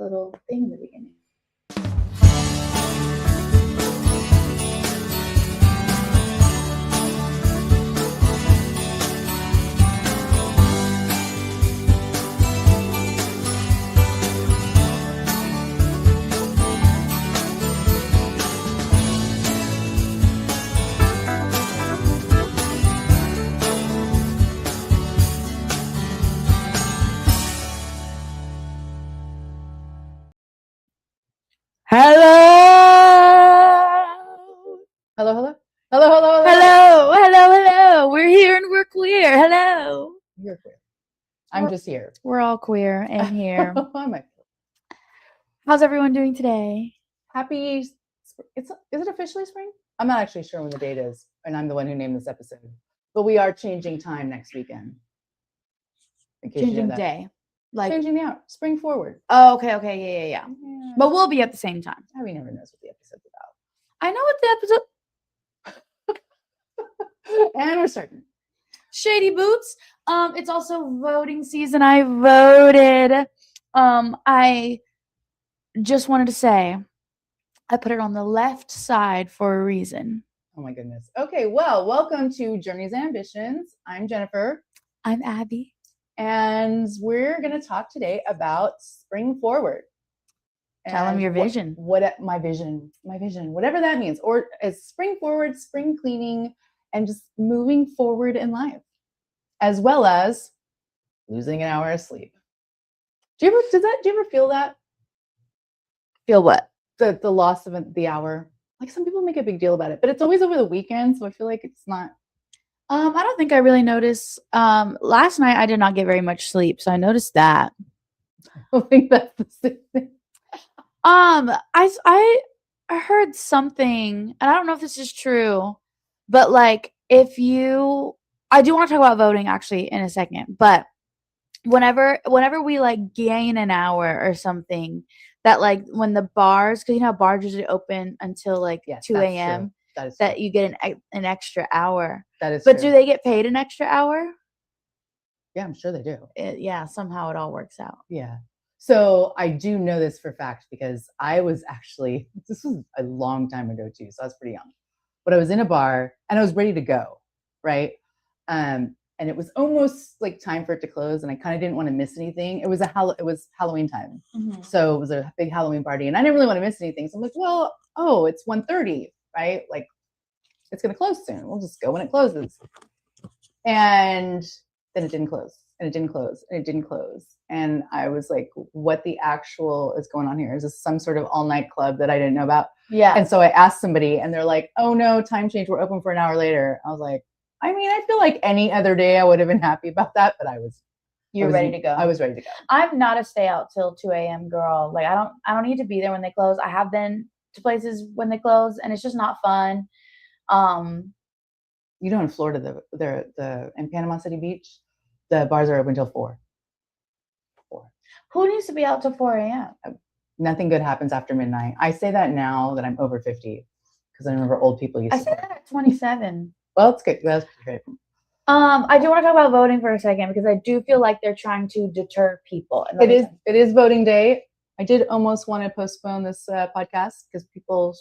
little thing in the beginning. Hello. We're here and we're queer. Hello. You're queer. I'm just here. We're all queer and here. I might. How's everyone doing today? Happy. Is it officially spring? I'm not actually sure when the date is, and I'm the one who named this episode. But we are changing time next weekend. Changing day. Like changing the hour. Spring forward. Oh, okay. Yeah. But we'll be at the same time. Abby never knows what the episode's about. I know what the episode. And we're starting. Shady Boots. It's also voting season. I voted. I just wanted to say I put it on the left side for a reason. Oh my goodness. Okay, well, welcome to Journeys and Ambitions. I'm Jennifer. I'm Abby. And we're going to talk today about spring forward. Tell them your vision. What my vision, whatever that means. Or as spring forward, spring cleaning, and just moving forward in life, as well as losing an hour of sleep. Do you ever feel that? Feel what? The loss of the hour. Like some people make a big deal about it, but it's always over the weekend, so I feel like it's not. I don't think I really noticed. Last night I did not get very much sleep, so I noticed that. I don't think that's the same thing. I heard something, and I don't know if this is true, but like I do want to talk about voting actually in a second, but whenever we like gain an hour or something, that like when the bars, because you know bars usually open until like 2 a.m. That you get an extra hour. That is but true. Do they get paid an extra hour? Yeah, I'm sure they do. Somehow it all works out. Yeah. So I do know this for fact because this was a long time ago too, so I was pretty young. But I was in a bar and I was ready to go, right? And it was almost like time for it to close, and I kind of didn't want to miss anything. It was Halloween time, so it was a big Halloween party, and I didn't really want to miss anything. So I'm like, well, it's 1:30, right? Like it's gonna close soon. We'll just go when it closes. And then it didn't close, and it didn't close, and it didn't close. And I was like, what the actual is going on here? Is this some sort of all-night club that I didn't know about? Yeah. And so I asked somebody, and they're like, oh no, time change. We're open for an hour later. I was like, I mean, I feel like any other day I would have been happy about that, but You're ready to go. I was ready to go. I'm not a stay out till 2 a.m. girl. Like I don't need to be there when they close. I have been to places when they close, and it's just not fun. You know, in Florida, the in Panama City Beach, the bars are open till 4. Who needs to be out till 4 a.m.? Nothing good happens after midnight. I say that now that I'm over 50 because I remember old people used to. I said that at 27. Well, it's good. That's great. I do want to talk about voting for a second because I do feel like they're trying to deter people. It is voting day. I did almost want to postpone this podcast because people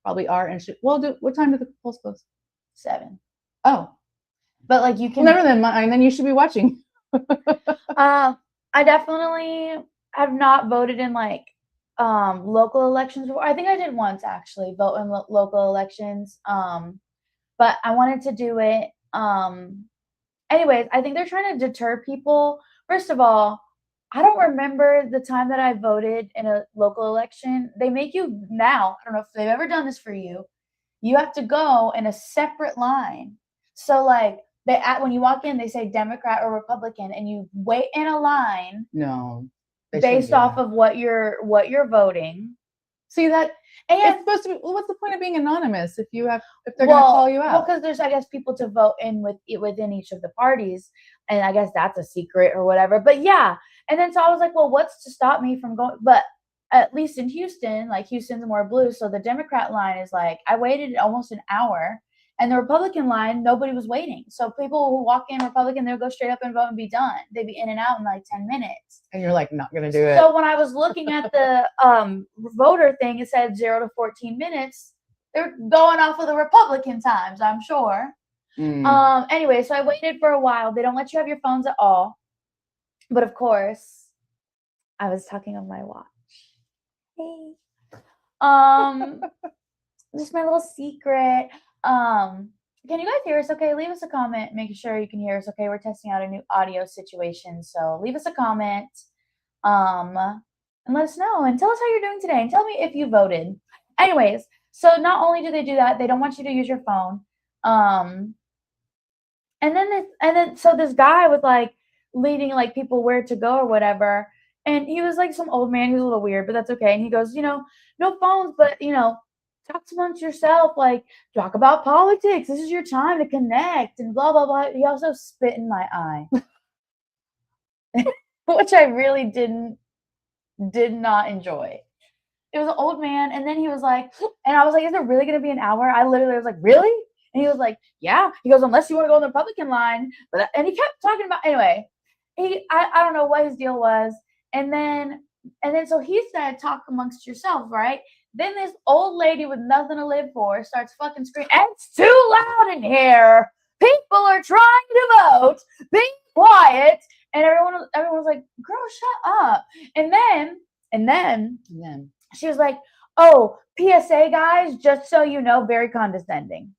probably are and should. Well, what time do the polls close? 7. Oh, but like you can. Well, never mind. Then you should be watching. I definitely have not voted in like local elections before. I think I did once actually vote in local elections. But I wanted to do it. Anyways, I think they're trying to deter people. First of all, I don't remember the time that I voted in a local election. They make you now, I don't know if they've ever done this for you. You have to go in a separate line. So like when you walk in, they say Democrat or Republican, and you wait in a line. No. Based off of what you're voting. See that? And it's supposed to be. Well, what's the point of being anonymous if they're going to call you out? Well, because there's, I guess, people to vote in within each of the parties, and I guess that's a secret or whatever. But yeah, and then so I was like, well, what's to stop me from going? But at least in Houston, like Houston's more blue, so the Democrat line is like I waited almost an hour, And the Republican line, nobody was waiting. So people who walk in Republican, they'll go straight up and vote and be done. They'd be in and out in like 10 minutes. And you're like, not going to do it. So when I was looking at the voter thing, it said 0 to 14 minutes. They're going off of the Republican times, I'm sure. Anyway, so I waited for a while. They don't let you have your phones at all. But of course, I was talking on my watch. Hey. Just my little secret. Can you guys hear us okay? Leave us a comment, making sure you can hear us okay. We're testing out a new audio situation. So leave us a comment. And let us know and tell us how you're doing today and tell me if you voted. Anyways, so not only do they do that, they don't want you to use your phone. And then so this guy was like leading like people where to go or whatever. And he was like some old man. He was a little weird, but that's okay. And he goes, no phones, but talk amongst yourself, like talk about politics. This is your time to connect and blah, blah, blah. He also spit in my eye, which I really did not enjoy. It was an old man. And then he was like, and I was like, is it really going to be an hour? I literally was like, really? And he was like, yeah. He goes, unless you want to go on the Republican line. And he kept talking about, anyway, I don't know what his deal was. And then so he said, talk amongst yourselves, right? Then this old lady with nothing to live for starts fucking screaming, it's too loud in here. People are trying to vote. Be quiet. And everyone was like, girl, shut up. And then she was like, oh, PSA guys, just so you know, very condescending.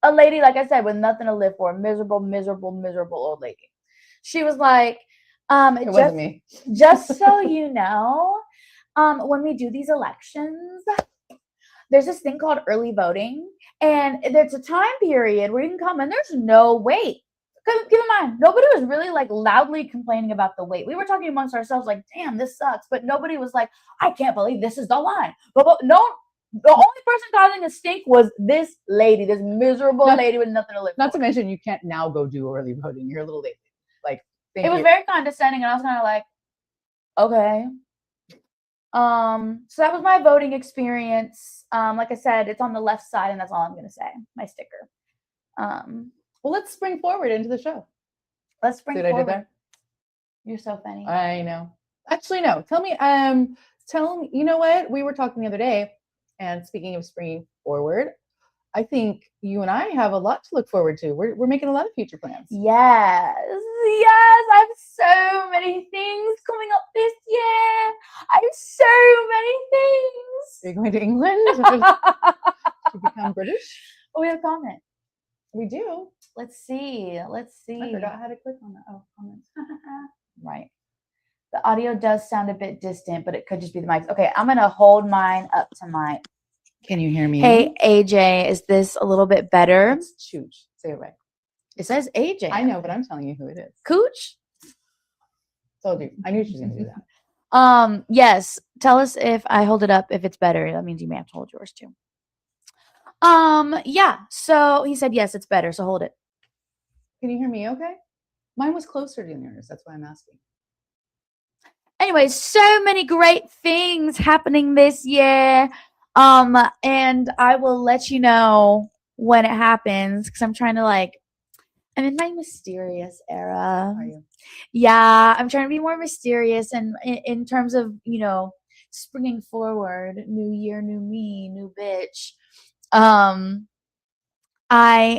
A lady, like I said, with nothing to live for, miserable, miserable, miserable old lady. She was like, it wasn't me. Just so you know, when we do these elections, there's this thing called early voting, and there's a time period where you can come and there's no wait. Keep in mind, nobody was really like loudly complaining about the wait. We were talking amongst ourselves like, damn, this sucks. But nobody was like, I can't believe this is the line. But no, the only person causing a stink was this lady, this miserable lady with nothing to live for. Not to mention, you can't now go do early voting. You're a little late. Like, it was very condescending, and I was kind of like, okay. So that was my voting experience. Like I said, it's on the left side, and that's all I'm gonna say. My sticker. Well, let's spring forward into the show. Let's spring forward. I did that? You're so funny. I know. Actually, no. Tell me. You know what? We were talking the other day, and speaking of springing forward, I think you and I have a lot to look forward to. We're making a lot of future plans. Yes. I have so many things coming up this year. I have so many things. Are you going to England to become British? Oh, we have a comment. We do. Let's see. I forgot how to click on that. Oh, comments. Right. The audio does sound a bit distant, but it could just be the mics. Okay, I'm going to hold mine up to my... Can you hear me? Hey, AJ, is this a little bit better? It's Chooch. Say it right. It says AJ. I know, but I'm telling you who it is. Cooch? Told you. I knew she was going to do that. Yes. Tell us if I hold it up, if it's better. That means you may have to hold yours too. Yeah. So he said, yes, it's better. So hold it. Can you hear me okay? Mine was closer to yours. That's why I'm asking. Anyway, so many great things happening this year. And I will let you know when it happens, because I'm trying to I'm in my mysterious era. Are you? Yeah, I'm trying to be more mysterious, and in terms of, springing forward, new year, new me, new bitch. I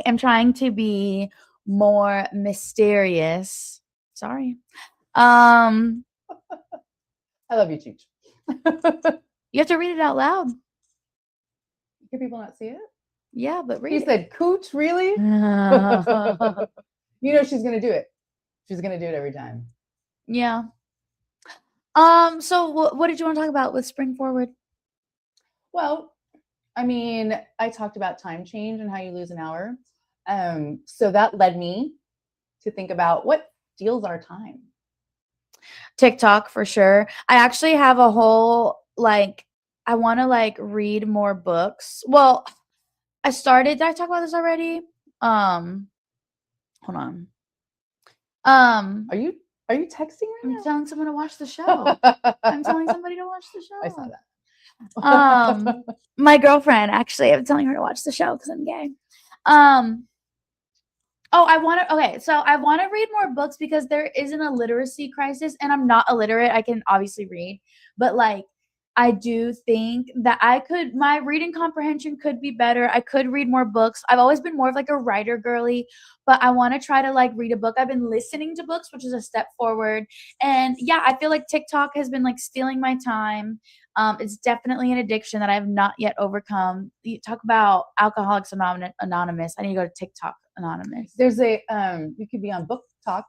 am trying to be more mysterious. Sorry. I love you, Cheech. You have to read it out loud. Can people not see it? Yeah, but read it. He said, Cooch, really? She's going to do it. She's going to do it every time. Yeah. So what did you want to talk about with Spring Forward? Well, I mean, I talked about time change and how you lose an hour. So that led me to think about what steals our time. TikTok, for sure. I actually have a whole, I want to read more books. Well, did I talk about this already? Hold on. Are you texting right now? I'm telling someone to watch the show. I'm telling somebody to watch the show. I saw that. My girlfriend, actually, I'm telling her to watch the show because I'm gay. Oh, I want to. Okay, so I want to read more books because there isn't a literacy crisis, and I'm not illiterate. I can obviously read, but like, I do think that my reading comprehension could be better. I could read more books. I've always been more of like a writer girly, but I want to try to like read a book. I've been listening to books, which is a step forward. And yeah, I feel like TikTok has been like stealing my time. It's definitely an addiction that I have not yet overcome. You talk about Alcoholics Anonymous. I need to go to TikTok Anonymous. There's a you could be on Book Talk.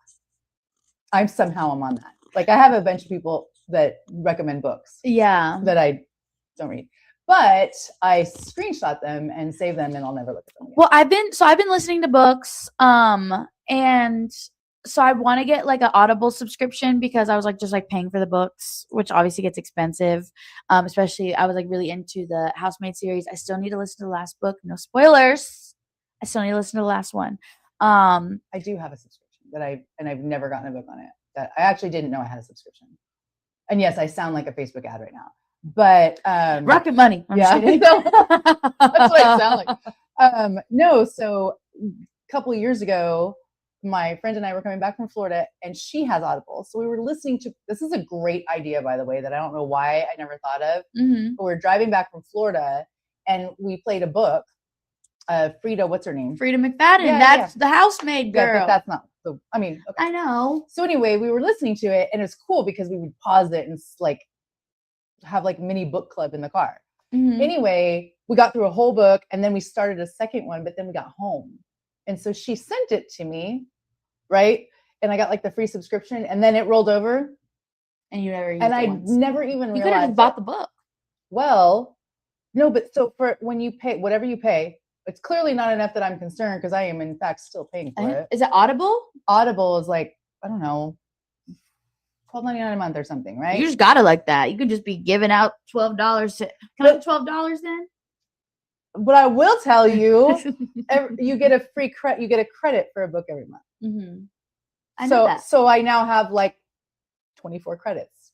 I'm on that. Like I have a bunch of people that recommend books. Yeah. That I don't read. But I screenshot them and save them and I'll never look at them again. Well, I've been listening to books. And so I want to get like an Audible subscription because I was like just like paying for the books, which obviously gets expensive. Especially I was like really into the Housemaid series. I still need to listen to the last book. No spoilers. I still need to listen to the last one. I do have a subscription and I've never gotten a book on it. That I actually didn't know I had a subscription. And yes, I sound like a Facebook ad right now. But Rocket Money. Yeah, that's what I sound like. No, so a couple of years ago, my friend and I were coming back from Florida, and she has Audible. So we were listening to. This is a great idea, by the way, that I don't know why I never thought of. Mm-hmm. But we're driving back from Florida, and we played a book. Frida, what's her name? Frida McFadden. Yeah, that's the housemaid girl. Yeah, but that's not. So I mean, okay. I know. So anyway, we were listening to it, and it was cool because we would pause it and like have like mini book club in the car. Mm-hmm. Anyway, we got through a whole book and then we started a second one, but then we got home. And so she sent it to me, right? And I got like the free subscription and then it rolled over. And you never used and it I once. never even realized. You could have just bought the book. Well, no, but so for when you pay, whatever you pay, it's clearly not enough that I'm concerned because I am in fact still paying for it. Is it Audible? Audible is like, I don't know, $12.99 a month or something, right? You just got it like that. You could just be giving out $12. Can I have $12 then? But I will tell you, you get a free credit. You get a credit for a book every month. Mm-hmm. I know that. So I now have like 24 credits.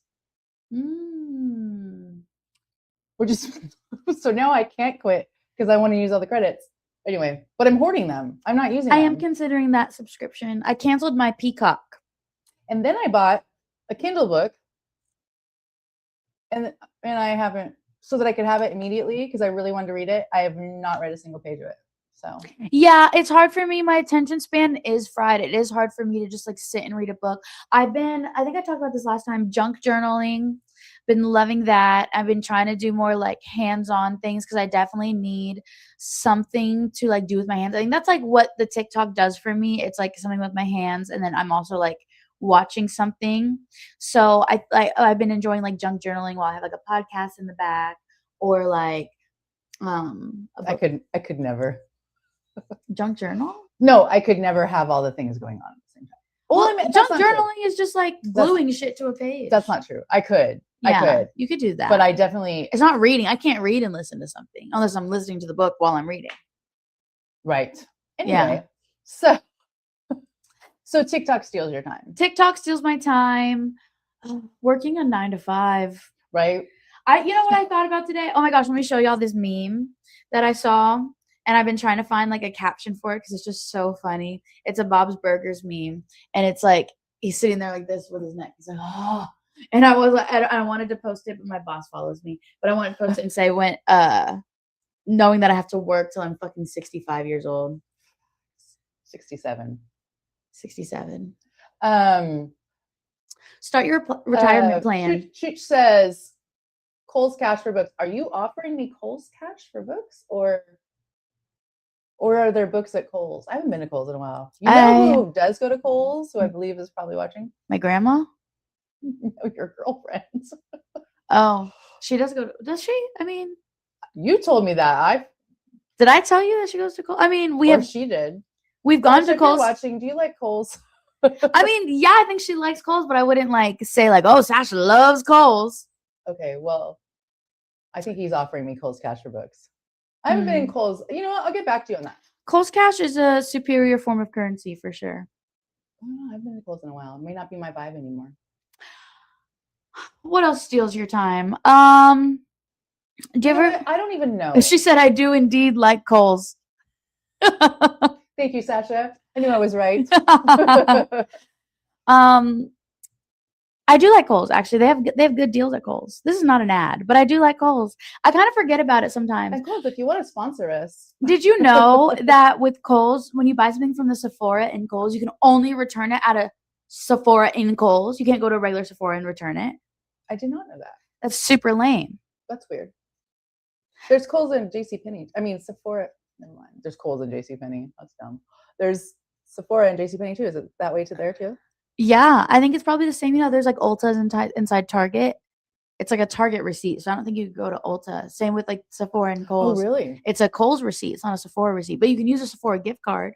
Which is so now I can't quit because I want to use all the credits. Anyway, but I'm hoarding them. I'm not using them. I am considering that subscription. I canceled my Peacock. And then I bought a Kindle book. And I haven't, so that I could have it immediately because I really wanted to read it. I have not read a single page of it. So yeah, it's hard for me. My attention span is fried. It is hard for me to just like sit and read a book. I think I talked about this last time, junk journaling. Been loving that. I've been trying to do more like hands-on things because I definitely need something to like do with my hands. I think that's like what the TikTok does for me. It's like something with my hands, and then I'm also like watching something. So I've been enjoying like junk journaling while I have like a podcast in the back, or like I could never junk journal. No, I could never have all the things going on at the same time. Well, I mean, junk journaling is just like gluing shit to a page. That's not true. I could. You could do that. But I definitely... It's not reading. I can't read and listen to something unless I'm listening to the book while I'm reading. Right. Anyway, so TikTok steals your time. TikTok steals my time. Working a 9 to 5. Right. You know what I thought about today? Oh my gosh, let me show y'all this meme that I saw. And I've been trying to find like a caption for it because it's just so funny. It's a Bob's Burgers meme. And it's like, he's sitting there like this with his neck. He's like, oh. And I was like, I wanted to post it, but my boss follows me. But I wanted to post it and say, knowing that I have to work till I'm fucking 65 years old. 67. Start your retirement plan. Chooch says, Kohl's Cash for books. Are you offering me Kohl's Cash for books or are there books at Kohl's? I haven't been to Kohl's in a while. You know who does go to Kohl's, who I believe is probably watching? My grandma? No, your girlfriend. Oh, she does go to, does she? I mean, you told me that. Did I tell you that she goes to Kohl's? I mean, she did. We've gone to Kohl's. Watching. Do you like Kohl's? I mean, yeah, I think she likes Kohl's, but I wouldn't like say like, oh, Sasha loves Kohl's. Okay, well, I think he's offering me Kohl's Cash for books. I haven't been in Kohl's. You know what? I'll get back to you on that. Kohl's Cash is a superior form of currency for sure. I don't know. I've been to Kohl's in a while. It may not be my vibe anymore. What else steals your time? Do you ever? I don't even know. She said, I do indeed like Kohl's. Thank you, Sasha. I knew I was right. I do like Kohl's. Actually, they have good deals at Kohl's. This is not an ad, but I do like Kohl's. I kind of forget about it sometimes. And Kohl's, if you want to sponsor us. Did you know that with Kohl's, when you buy something from the Sephora in Kohl's, you can only return it at a Sephora in Kohl's? You can't go to a regular Sephora and return it. I did not know that. That's super lame. That's weird. There's Kohl's and JCPenney. I mean, Sephora. Never mind. There's Kohl's and JCPenney. That's dumb. There's Sephora and JCPenney too. Is it that way to there too? Yeah, I think it's probably the same. You know, there's like Ulta's inside Target. It's like a Target receipt, so I don't think you could go to Ulta. Same with like Sephora and Kohl's. Oh, really? It's a Kohl's receipt. It's not a Sephora receipt, but you can use a Sephora gift card.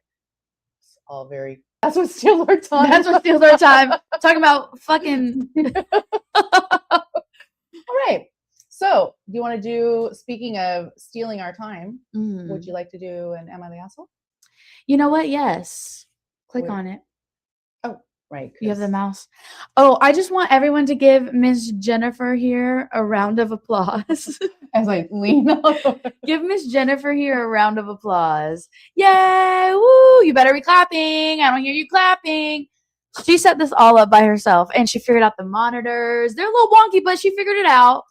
It's all very. That's what steals our time. That's what steals our time. Talking about fucking. All right. So, do you want to do? Speaking of stealing our time, would you like to do an "Am I the Asshole"? You know what? Yes. Click on it. Oh, right. You have the mouse. Oh, I just want everyone to give Miss Jennifer here a round of applause. As I lean over. Give Miss Jennifer here a round of applause. Yay! Woo! You better be clapping. I don't hear you clapping. She set this all up by herself, and she figured out the monitors. They're a little wonky, but she figured it out.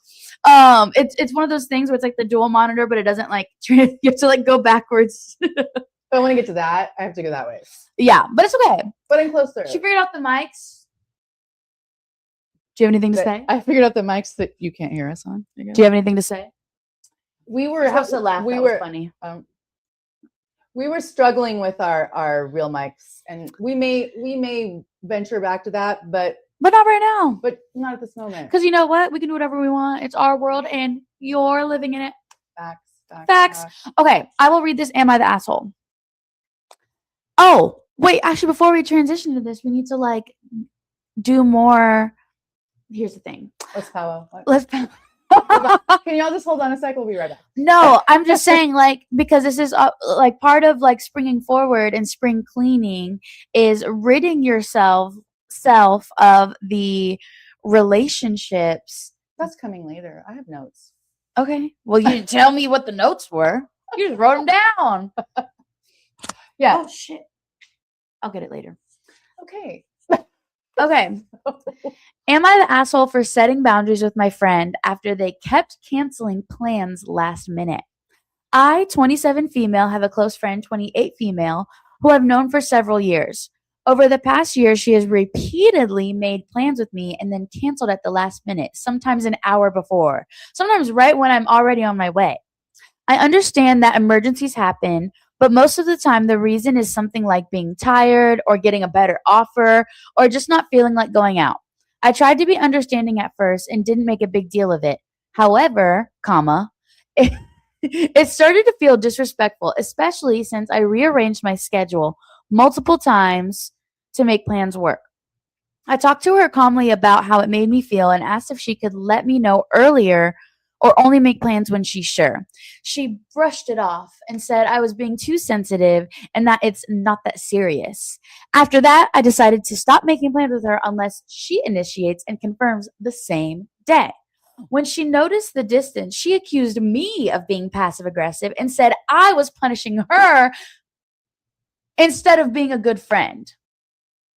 It's one of those things where it's like the dual monitor, but it doesn't like you have to like go backwards. If I want to get to that, I have to go that way. Yeah, but it's okay. But I'm closer. She figured out the mics. Do you have anything to say? I figured out the mics that you can't hear us on. Do you have anything to say? We were supposed to laugh. We that were was funny. We were struggling with our real mics, and we may venture back to that, but not right now. But not at this moment. Because you know what? We can do whatever we want. It's our world, and you're living in it. Facts. Okay, I will read this. Am I the asshole? Oh, wait. Actually, before we transition to this, we need to like do more. Here's the thing. Let's powwow. Can y'all just hold on a sec? We'll be right back. No, I'm just saying, like, because this is like part of like springing forward and spring cleaning is ridding yourself of the relationships. That's coming later. I have notes. Okay. Well, you didn't tell me what the notes were. You just wrote them down. Yeah. Oh shit. I'll get it later. Okay. Okay. Am I the asshole for setting boundaries with my friend after they kept canceling plans last minute? I, 27 female, have a close friend, 28 female, who I've known for several years. Over the past year, she has repeatedly made plans with me and then canceled at the last minute, sometimes an hour before, sometimes right when I'm already on my way. I understand that emergencies happen, but most of the time the reason is something like being tired or getting a better offer or just not feeling like going out. I tried to be understanding at first and didn't make a big deal of it. However, it started to feel disrespectful, especially since I rearranged my schedule multiple times to make plans work. I talked to her calmly about how it made me feel and asked if she could let me know earlier or only make plans when she's sure. She brushed it off and said I was being too sensitive and that it's not that serious. After that, I decided to stop making plans with her unless she initiates and confirms the same day. When she noticed the distance, she accused me of being passive aggressive and said I was punishing her instead of being a good friend.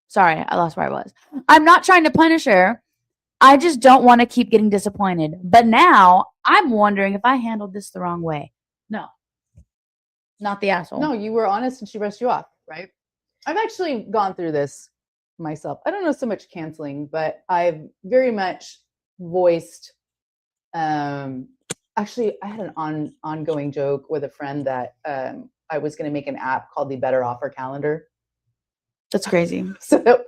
Sorry, I lost where I was. I'm not trying to punish her. I just don't want to keep getting disappointed. But now I'm wondering if I handled this the wrong way. No, not the asshole. No, you were honest and she brushed you off, right? I've actually gone through this myself. I don't know so much canceling, but I've very much voiced. Actually, I had an ongoing joke with a friend that I was going to make an app called the Better Offer Calendar. That's crazy. So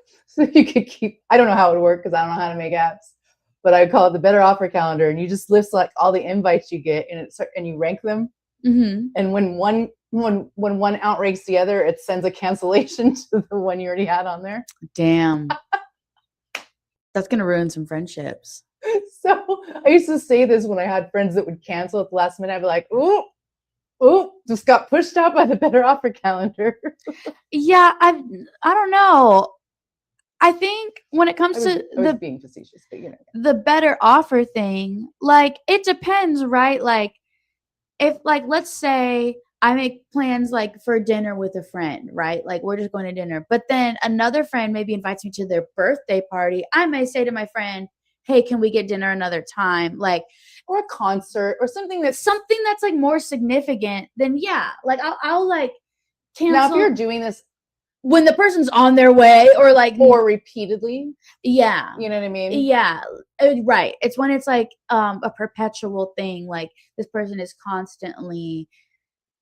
you could keep, I don't know how it would work because I don't know how to make apps, but I call it the Better Offer Calendar, and you just list like all the invites you get and you rank them. Mm-hmm. And when one outranks the other, it sends a cancellation to the one you already had on there. Damn. That's going to ruin some friendships. So I used to say this when I had friends that would cancel at the last minute. I'd be like, ooh, just got pushed out by the Better Offer Calendar. Yeah, I don't know. I think when it comes to being facetious, but you know, the better offer thing, like it depends, right? Like if like let's say I make plans like for dinner with a friend, right? Like we're just going to dinner. But then another friend maybe invites me to their birthday party. I may say to my friend, hey, can we get dinner another time? Like, or a concert or something that's like more significant, then yeah, like I'll like cancel. Now, if you're doing this when the person's on their way or like or repeatedly, yeah, you know what I mean? Yeah, right. It's when it's like a perpetual thing. Like this person is constantly,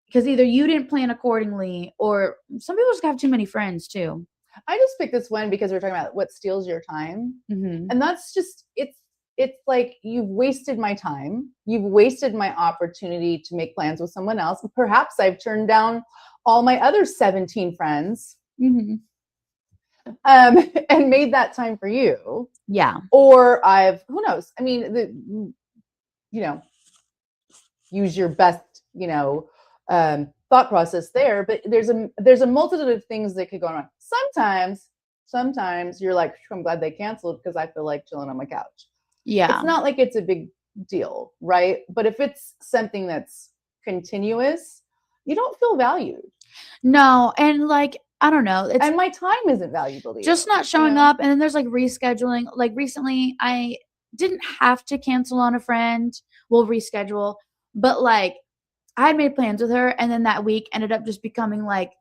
because either you didn't plan accordingly or some people just have too many friends too. I just picked this one because we're talking about what steals your time. Mm-hmm. And that's just, it's like you've wasted my time. You've wasted my opportunity to make plans with someone else. Perhaps I've turned down all my other 17 friends and made that time for you. Yeah. Or who knows? I mean, use your best, thought process there, but there's a multitude of things that could go on. Sometimes you're like, I'm glad they canceled because I feel like chilling on my couch. Yeah. It's not like it's a big deal, right? But if it's something that's continuous, you don't feel valued. No, and like, I don't know. And my time isn't valuable to you. Just not showing up. And then there's like rescheduling. Like recently, I didn't have to cancel on a friend. We'll reschedule. But like, I had made plans with her. And then that week ended up just becoming like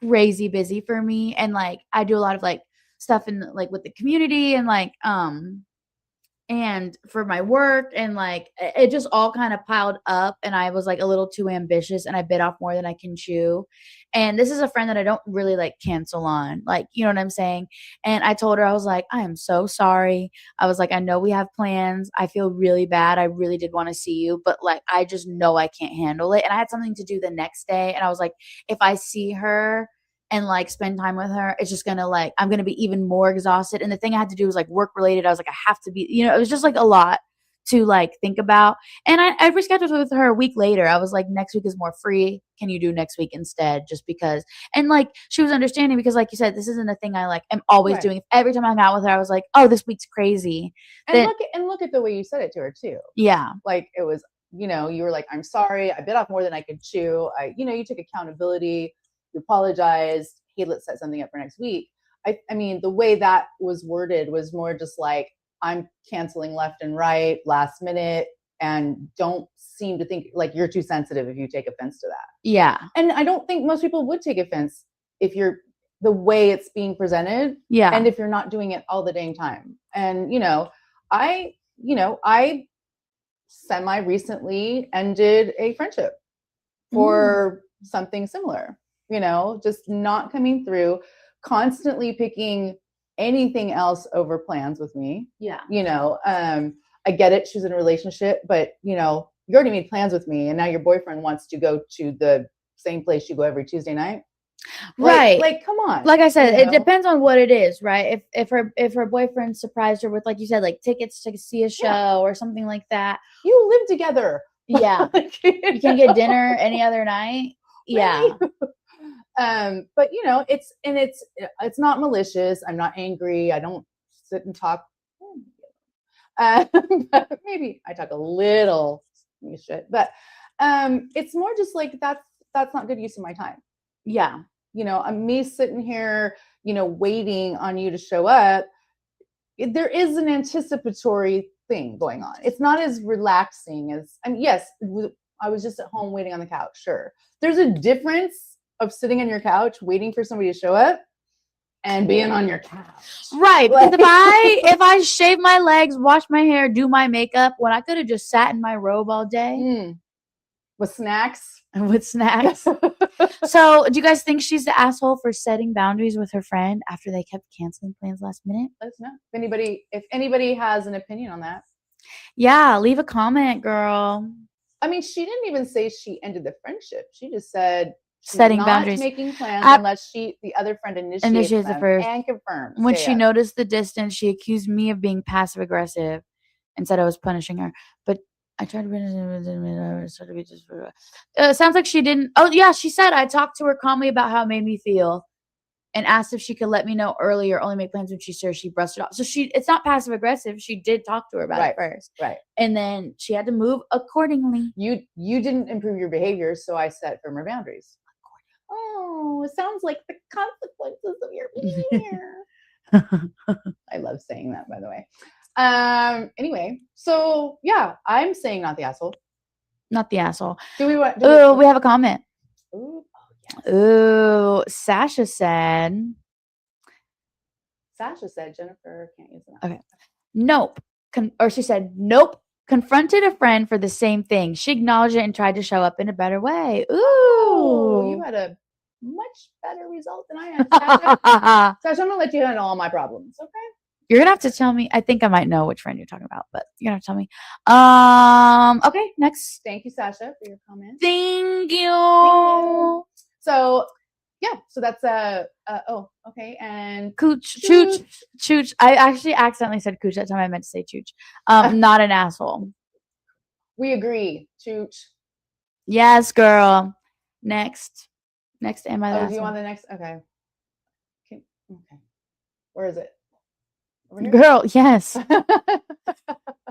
crazy busy for me. And like, I do a lot of like stuff in like with the community and like, and for my work, and like it just all kind of piled up, and I was like a little too ambitious and I bit off more than I can chew. And this is a friend that I don't really like cancel on, like, you know what I'm saying? And I told her, I was like, I am so sorry. I was like, I know we have plans. I feel really bad. I really did want to see you, but like, I just know I can't handle it. And I had something to do the next day. And I was like, if I see her and like spend time with her, it's just gonna like, I'm gonna be even more exhausted. And the thing I had to do was like work related. I was like, I have to be, it was just like a lot to like think about. And I rescheduled with her a week later. I was like, next week is more free. Can you do next week instead? Just because. And like, she was understanding because like you said, this isn't a thing I like am always doing. Every time I'm out with her, I was like, oh, this week's crazy. And look at the way you said it to her too. Yeah. Like it was, you were like, I'm sorry, I bit off more than I could chew. You took accountability. You apologized. Hey, let's set something up for next week. I mean, the way that was worded was more just like, I'm canceling left and right, last minute, and don't seem to think like you're too sensitive if you take offense to that. Yeah. And I don't think most people would take offense if you're the way it's being presented. Yeah. And if you're not doing it all the dang time. And, I semi-recently ended a friendship for something similar. Just not coming through, constantly picking anything else over plans with me. Yeah. I get it. She's in a relationship, but you already made plans with me, and now your boyfriend wants to go to the same place you go every Tuesday night. Right. Like come on. Like I said, it depends on what it is, right? If her boyfriend surprised her with, like you said, like tickets to see a show or something like that. You live together. Yeah. You can get dinner any other night. Yeah. But it's not malicious. I'm not angry. I don't sit and talk. But maybe I talk a little shit, but it's more just like that's not good use of my time. Yeah. I'm me sitting here, waiting on you to show up. There is an anticipatory thing going on. It's not as relaxing as, yes, I was just at home waiting on the couch. Sure. There's a difference of sitting on your couch waiting for somebody to show up and being on your couch. Right. Because if I shave my legs, wash my hair, do my makeup, when I could have just sat in my robe all day. With snacks. So do you guys think she's the asshole for setting boundaries with her friend after they kept canceling plans last minute? Let us know. If anybody has an opinion on that. Yeah, leave a comment, girl. I mean, she didn't even say she ended the friendship. She just said setting boundaries, making plans unless the other friend initiates them first and confirms. When she noticed the distance, she accused me of being passive aggressive and said I was punishing her. But I tried to sounds like she didn't. Oh yeah, she said I talked to her calmly about how it made me feel. and asked if she could let me know early or only make plans when she's sure. She brushed it off. So it's not passive aggressive. She did talk to her about it first. Right. And then she had to move accordingly. You didn't improve your behavior, so I set firmer boundaries. Oh, it sounds like the consequences of your behavior. I love saying that, by the way. Anyway, so yeah, I'm saying not the asshole. Not the asshole. We have a comment. Ooh, yes. Ooh, Sasha said, Jennifer can't use that. Okay. Nope. She said, nope. Confronted a friend for the same thing. She acknowledged it and tried to show up in a better way. Ooh. Oh, you had a much better result than I had. Sasha, I'm going to let you handle all my problems, okay? You're going to have to tell me. I think I might know which friend you're talking about, but you're going to have to tell me. Okay, next. Thank you, Sasha, for your comment. Thank you. So, yeah, so that's, okay, and... Chooch. I actually accidentally said cooch that time. I meant to say chooch. Not an asshole. We agree, chooch. Yes, girl. Next, am I the asshole? Do you want the next? Okay. Where is it? Girl, yes.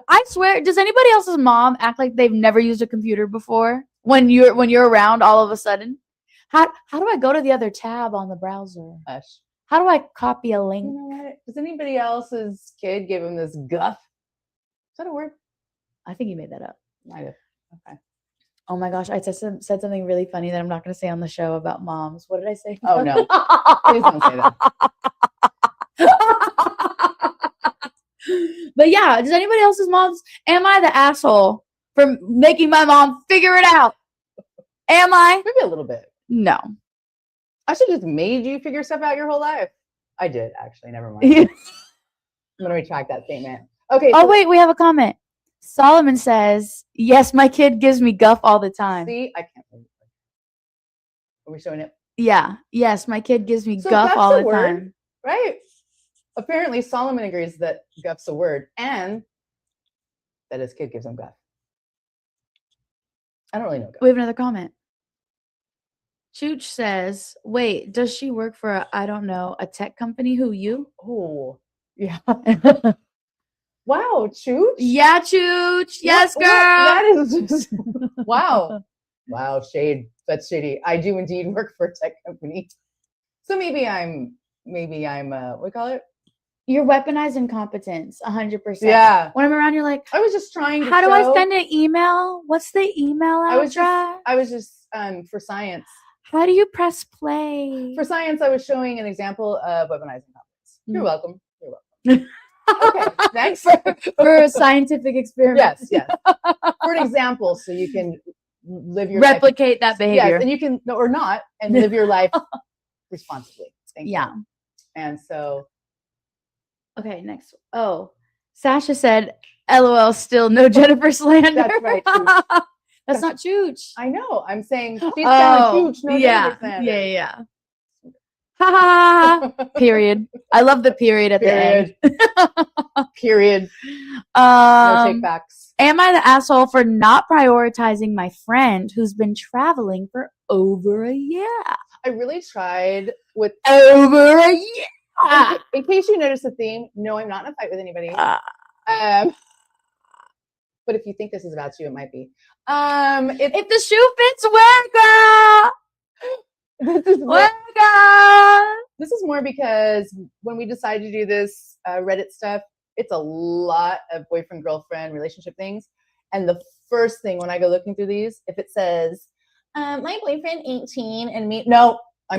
I swear, does anybody else's mom act like they've never used a computer before when you're around all of a sudden? How do I go to the other tab on the browser? Hush. How do I copy a link? You know what? Does anybody else's kid give him this guff? Is that a word? I think you made that up. Might have. Okay. Oh my gosh, I said something really funny that I'm not going to say on the show about moms. What did I say? Oh no. Please don't say that. But yeah, does anybody else's moms? Am I the asshole for making my mom figure it out? Am I? Maybe a little bit. No. I should have just made you figure stuff out your whole life. I did, actually. Never mind. I'm going to retract that statement. Okay. Oh, wait. We have a comment. Solomon says, yes, my kid gives me guff all the time. See? I can't believe it. Are we showing it? Yeah. Yes, my kid gives me guff all the time. Right? Apparently, Solomon agrees that guff's a word and that his kid gives him guff. I don't really know guff. We have another comment. Chooch says, wait, does she work for a tech company? Who, you? Oh, yeah. Wow, Chooch. Yeah, Chooch. Yes, girl. That is just, wow. Wow, shade. That's shady. I do indeed work for a tech company. So maybe I'm what do you call it? You're weaponized incompetence, 100%. Yeah. When I'm around, you're like, I was just trying to how do I send an email? What's the email address? I was just for science. How do you press play? For science, I was showing an example of weaponized incompetence. You're welcome. You're welcome. Okay, next. For a scientific experiment. Yes. For an example, so you can live your replicate that behavior. Yes, and you can, or not, and live your life responsibly. Thank you. And so. Okay, next. Oh, Sasha said, LOL, still no Jennifer slander. That's right. That's not Chooch. I know. I'm saying she's kind of Chooch, no Jennifer slander. Yeah. Ha ha. Period. I love the period at the end. Period. No take backs. Am I the asshole for not prioritizing my friend who's been traveling for over a year? I really tried with over a year. In case you notice the theme, no, I'm not in a fight with anybody. But if you think this is about you, it might be. If the shoe fits, wear, girl. This is more because when we decided to do this Reddit stuff, it's a lot of boyfriend, girlfriend, relationship things. And the first thing when I go looking through these, if it says, my boyfriend 18 and me, no. I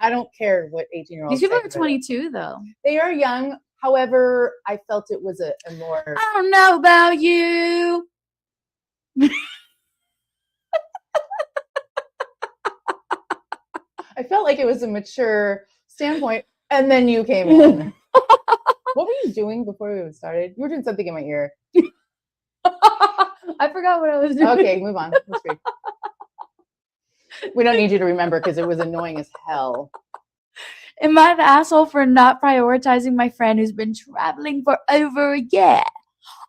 don't care what 18-year-olds. These people are 22 though. They are young. However, I felt it was a more. I don't know about you. I felt like it was a mature standpoint, and then you came in. What were you doing before we even started? You were doing something in my ear. I forgot what I was doing. Okay, move on. That's great. We don't need you to remember because it was annoying as hell. Am I the asshole for not prioritizing my friend who's been traveling for over a year?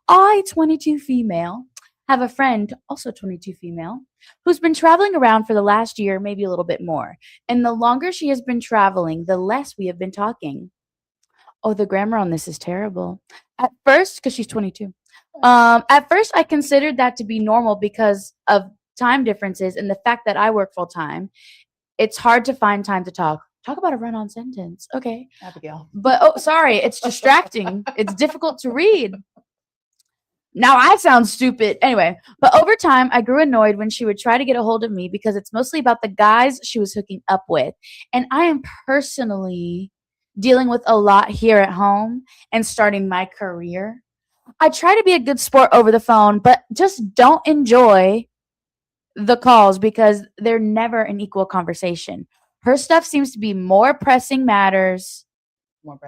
I, 22 female, have a friend, also 22 female, who's been traveling around for the last year, maybe a little bit more. And the longer she has been traveling, the less we have been talking. Oh, the grammar on this is terrible. At first, because she's 22. At first, I considered that to be normal because of time differences and the fact that I work full time. It's hard to find time to talk. Talk about a run-on sentence. Okay. Abigail. But, oh, sorry. It's distracting. It's difficult to read. Now I sound stupid. Anyway, but over time, I grew annoyed when she would try to get a hold of me because it's mostly about the guys she was hooking up with. And I am personally dealing with a lot here at home and starting my career. I try to be a good sport over the phone, but just don't enjoy the calls because they're never an equal conversation. Her stuff seems to be more pressing matters. More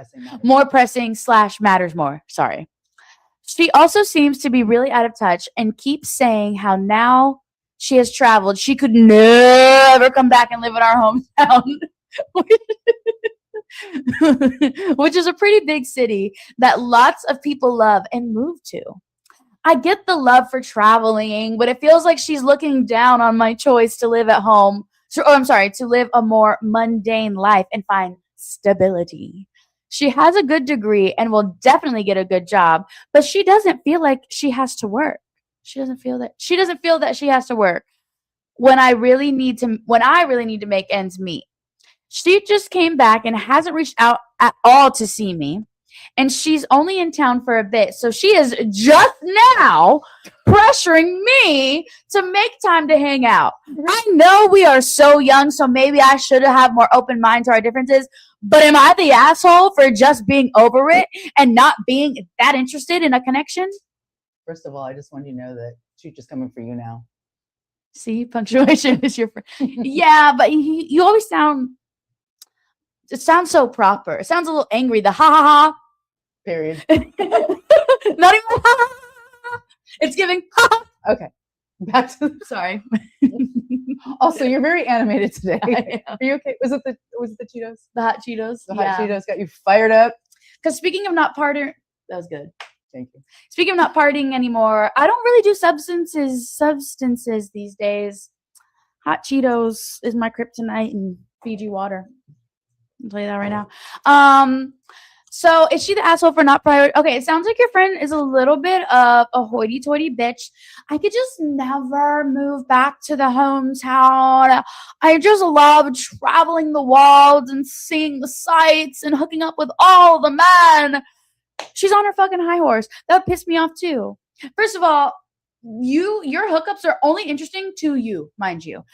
pressing / matters more. Sorry. She also seems to be really out of touch and keeps saying how now she has traveled, she could never come back and live in our hometown, which is a pretty big city that lots of people love and move to. I get the love for traveling, but it feels like she's looking down on my choice to live at home. To live a more mundane life and find stability. She has a good degree and will definitely get a good job, but she doesn't feel like she has to work. She doesn't feel that she has to work when I really need to make ends meet. She just came back and hasn't reached out at all to see me. And she's only in town for a bit. So she is just now pressuring me to make time to hang out. I know we are so young, so maybe I should have more open mind to our differences. But am I the asshole for just being over it and not being that interested in a connection? First of all, I just want you to know that she's just coming for you now. See, punctuation is your friend. Yeah, but you always it sounds so proper. It sounds a little angry. The ha ha ha. Period. Not even ha ha ha. It's giving ha. Okay. Back to sorry. Also, you're very animated today. Are you okay? Was it the Cheetos? The hot Cheetos. The hot Cheetos got you fired up. Because speaking of not partying, that was good. Thank you. Speaking of not partying anymore, I don't really do substances these days. Hot Cheetos is my kryptonite and Fiji water. I'll tell you that right now. So is she the asshole for not priority? Okay, it sounds like your friend is a little bit of a hoity-toity bitch. I could just never move back to the hometown. I just love traveling the world and seeing the sights and hooking up with all the men. She's on her fucking high horse. That would piss me off too. First of all, your hookups are only interesting to you, mind you.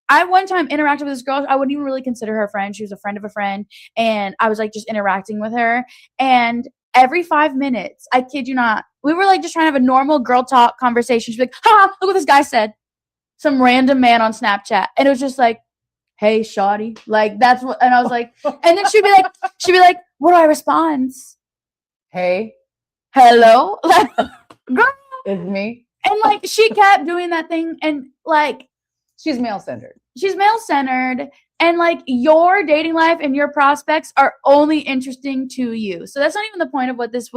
I one time interacted with this girl. I wouldn't even really consider her a friend. She was a friend of a friend. And I was like just interacting with her. And every 5 minutes, I kid you not, we were like just trying to have a normal girl talk conversation. She'd be like, ha, look what this guy said. Some random man on Snapchat. And it was just like, hey, shawty. Like that's what, and I was like, and then she'd be like, what do I respond? Hey. Hello. Like, girl. It's me. And like she kept doing that thing and like, she's male-centered. And like your dating life and your prospects are only interesting to you. So that's not even the point of what this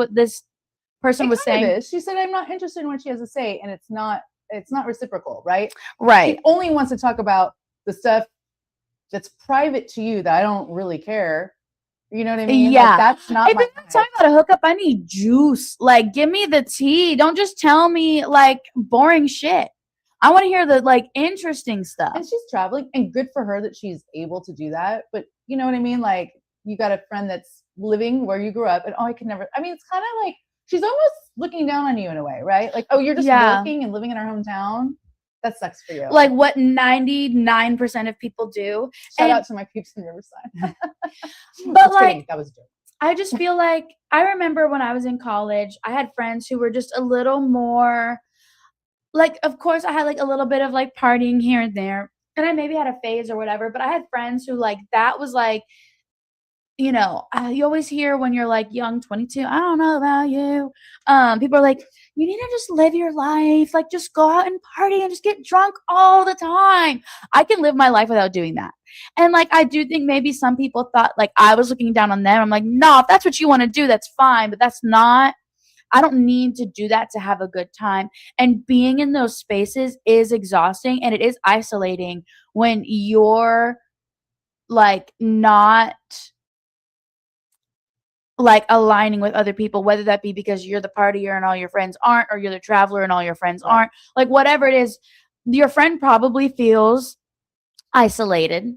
person was saying. She said, I'm not interested in what she has to say. And it's not reciprocal, right? Right. She only wants to talk about the stuff that's private to you that I don't really care. You know what I mean? Yeah. Like, that's not if you're not talking about a hookup, I need juice. Like, give me the tea. Don't just tell me like boring shit. I want to hear the like interesting stuff. And she's traveling, and good for her that she's able to do that. But you know what I mean? Like, you got a friend that's living where you grew up, and I can never. I mean, it's kind of like she's almost looking down on you in a way, right? Like, oh, you're just working and living in our hometown. That sucks for you. Like what 99% of people do. Shout out to my peeps in Riverside. But like, kidding. That was a joke. I just feel like I remember when I was in college, I had friends who were just a little more. Like, of course, I had, like, a little bit of, like, partying here and there. And I maybe had a phase or whatever. But I had friends who, like, that was, like, you know, you always hear when you're, like, young, 22, I don't know about you. People are like, you need to just live your life. Like, just go out and party and just get drunk all the time. I can live my life without doing that. And, like, I do think maybe some people thought, like, I was looking down on them. I'm like, no, if that's what you want to do, that's fine. But that's not I don't need to do that to have a good time. And being in those spaces is exhausting, and it is isolating when you're like not like aligning with other people, whether that be because you're the partier and all your friends aren't, or you're the traveler and all your friends aren't. Like whatever it is, your friend probably feels isolated.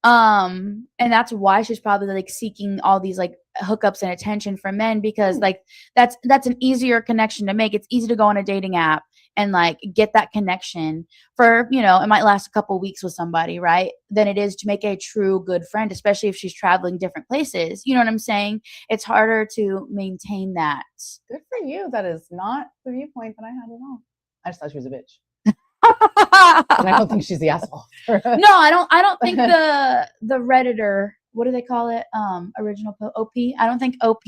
And that's why she's probably like seeking all these like hookups and attention from men, because like that's an easier connection to make. It's easy to go on a dating app and like get that connection for, it might last a couple weeks with somebody, right? Than it is to make a true good friend, especially if she's traveling different places. You know what I'm saying? It's harder to maintain that. Good for you. That is not the viewpoint that I had at all. I just thought she was a bitch. And I don't think she's the asshole. No, I don't think the Redditor, what do they call it? Original OP. I don't think OP.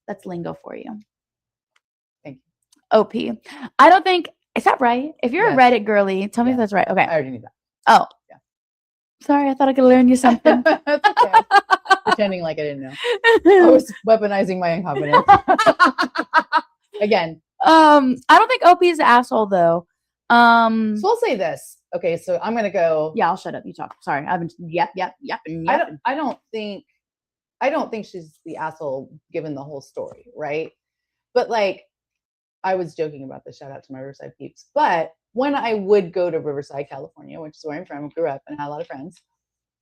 That's lingo for you. Thank you. OP. I don't think, is that right? If you're a Reddit girly, tell me if that's right. Okay. I already knew that. Oh. Yeah. Sorry, I thought I could learn you something. That's okay. Pretending like I didn't know. I was weaponizing my incompetence. Again. I don't think OP is the asshole though. So I'll say this. Okay, so I'm gonna go. Yeah, I'll shut up. You talk. Sorry, I've been yep. I don't think she's the asshole given the whole story, right? But like, I was joking about this. Shout out to my Riverside peeps. But when I would go to Riverside, California, which is where I'm from, grew up and had a lot of friends,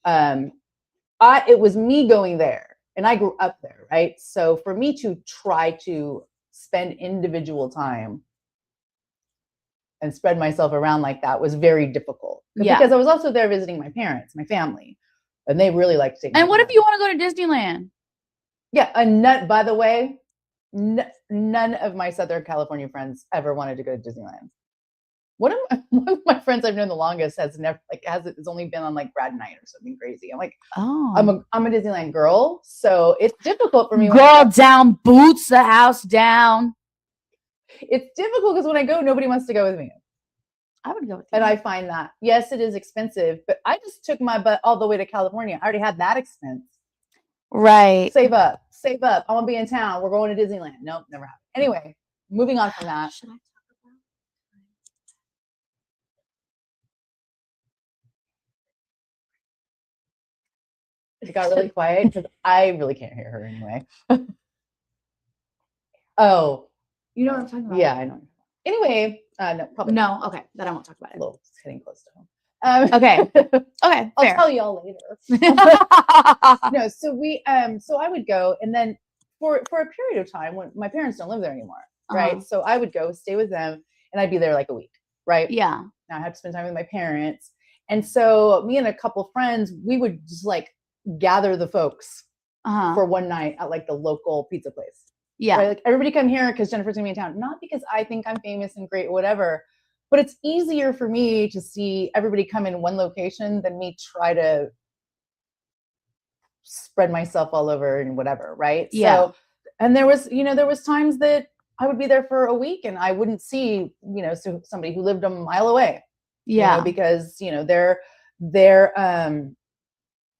it was me going there, and I grew up there, right? So for me to try to spend individual time and spread myself around like that was very difficult. Because I was also there visiting my parents, my family, and they really like to take me. And what if you want to go to Disneyland? Yeah, by the way, none of my Southern California friends ever wanted to go to Disneyland. One of my friends I've known the longest has only been on like grad night or something crazy. I'm like, oh, I'm a Disneyland girl, so it's difficult for me. Girl down, boots the house down. It's difficult because when I go, nobody wants to go with me. I would go with you. And I find that, yes, it is expensive, but I just took my butt all the way to California. I already had that expense. Right. Save up. I want to be in town. We're going to Disneyland. Nope, never happened. Anyway, moving on from that. Should I talk about? It got really quiet because I really can't hear her anyway. Oh. You know what I'm talking about? Yeah, I know. Anyway, no, probably no. Okay, then I won't talk about it. Well, it's getting close to home. Okay. Okay. I'll tell y'all later. No, so I would go, and then for a period of time when my parents don't live there anymore, right? So I would go stay with them, and I'd be there like a week, right? Yeah. Now I have to spend time with my parents, and so me and a couple friends, we would just like gather the folks for one night at like the local pizza place. Yeah. Right? Like everybody come here because Jennifer's gonna be in town. Not because I think I'm famous and great or whatever, but it's easier for me to see everybody come in one location than me try to spread myself all over and whatever, right? Yeah. So, and there was times that I would be there for a week and I wouldn't see, somebody who lived a mile away. Yeah. Because, their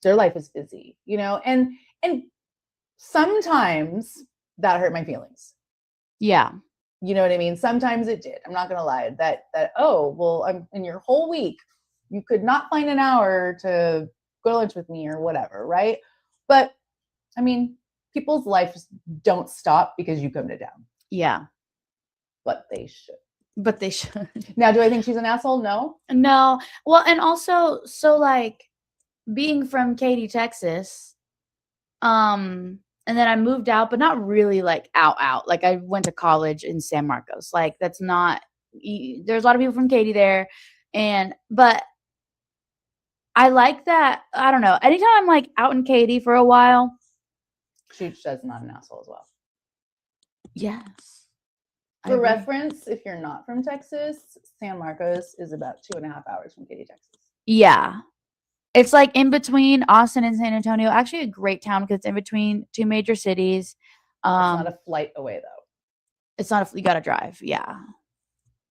life is busy, and sometimes that hurt my feelings. Yeah. You know what I mean? Sometimes it did. I'm not going to lie that, oh, well, I'm in your whole week. You could not find an hour to go to lunch with me or whatever. Right. But I mean, people's lives don't stop because you come to town. Yeah. But they should. Now, do I think she's an asshole? No. Well, and also, so like being from Katy, Texas, and then I moved out, but not really like out. Like I went to college in San Marcos. Like that's not, there's a lot of people from Katy there. But I like that. I don't know. Anytime I'm like out in Katy for a while. She says not an asshole as well. Yes. For reference, if you're not from Texas, San Marcos is about 2.5 hours from Katy, Texas. Yeah. It's like in between Austin and San Antonio. Actually, a great town because it's in between two major cities. It's not a flight away, though. It's not. You got to drive. Yeah.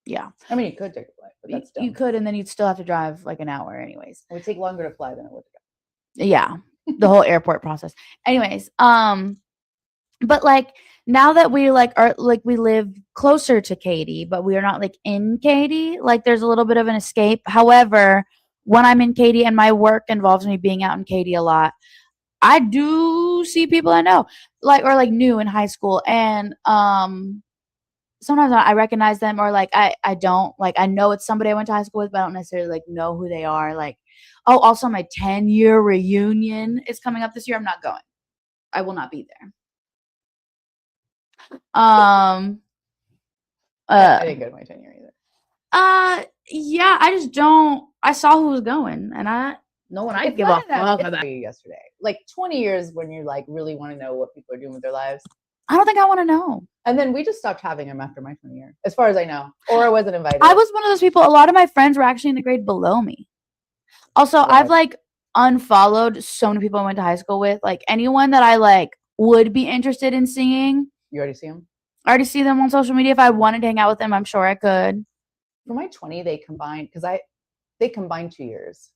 Yeah. I mean, you could take a flight, but that's dumb. You could, and then you'd still have to drive like an hour anyways. It would take longer to fly than it would to go. Yeah. The whole airport process. Anyways, but like, now that we we live closer to Katy, but we are not like in Katy, like there's a little bit of an escape. However, when I'm in Katy and my work involves me being out in Katy a lot, I do see people I know, like or like new in high school, and sometimes I recognize them, or like I don't, like I know it's somebody I went to high school with, but I don't necessarily like know who they are. Like, oh, also my 10-year reunion is coming up this year. I'm not going. I will not be there. I didn't go to my 10-year either. Yeah, I just don't. I saw who was going, and I give a fuck about yesterday. Like 20 years when you like really want to know what people are doing with their lives. I don't think I want to know. And then we just stopped having them after my 20 year, as far as I know, or I wasn't invited. I was one of those people. A lot of my friends were actually in the grade below me. Also, I've like unfollowed so many people I went to high school with. Like anyone that I like would be interested in seeing. You already see them? I already see them on social media. If I wanted to hang out with them, I'm sure I could. For my 20, they combined, because they combined 2 years.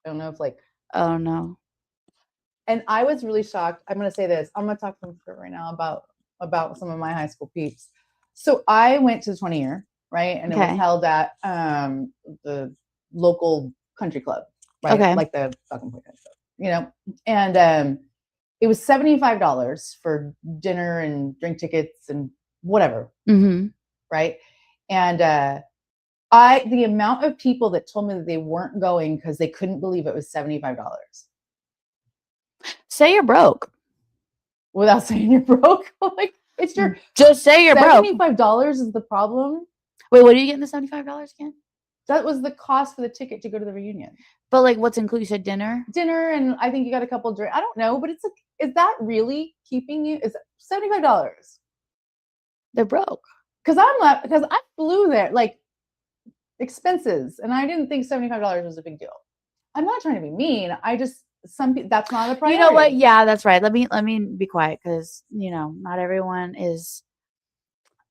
I don't know if like. Oh no. And I was really shocked. I'm going to say this. I'm going to talk to them right now about some of my high school peeps. So I went to the 20 year, right? And it was held at the local country club, right? Okay. Like the fucking country club, you know? And it was $75 for dinner and drink tickets and whatever. Mm-hmm. Right. And the amount of people that told me that they weren't going because they couldn't believe it was $75. Say you're broke. Without saying you're broke. Like it's your just say you're broke. $75 is the problem. Wait, what are you getting the $75 again? That was the cost for the ticket to go to the reunion. But like what's included? You said dinner? Dinner, and I think you got a couple drinks. I don't know, but it's like, is that really keeping you? Is $75? They're broke. Because I flew there, like expenses, and I didn't think $75 was a big deal. I'm not trying to be mean. I just that's not a priority. You know what? Yeah, that's right. Let me be quiet, because not everyone is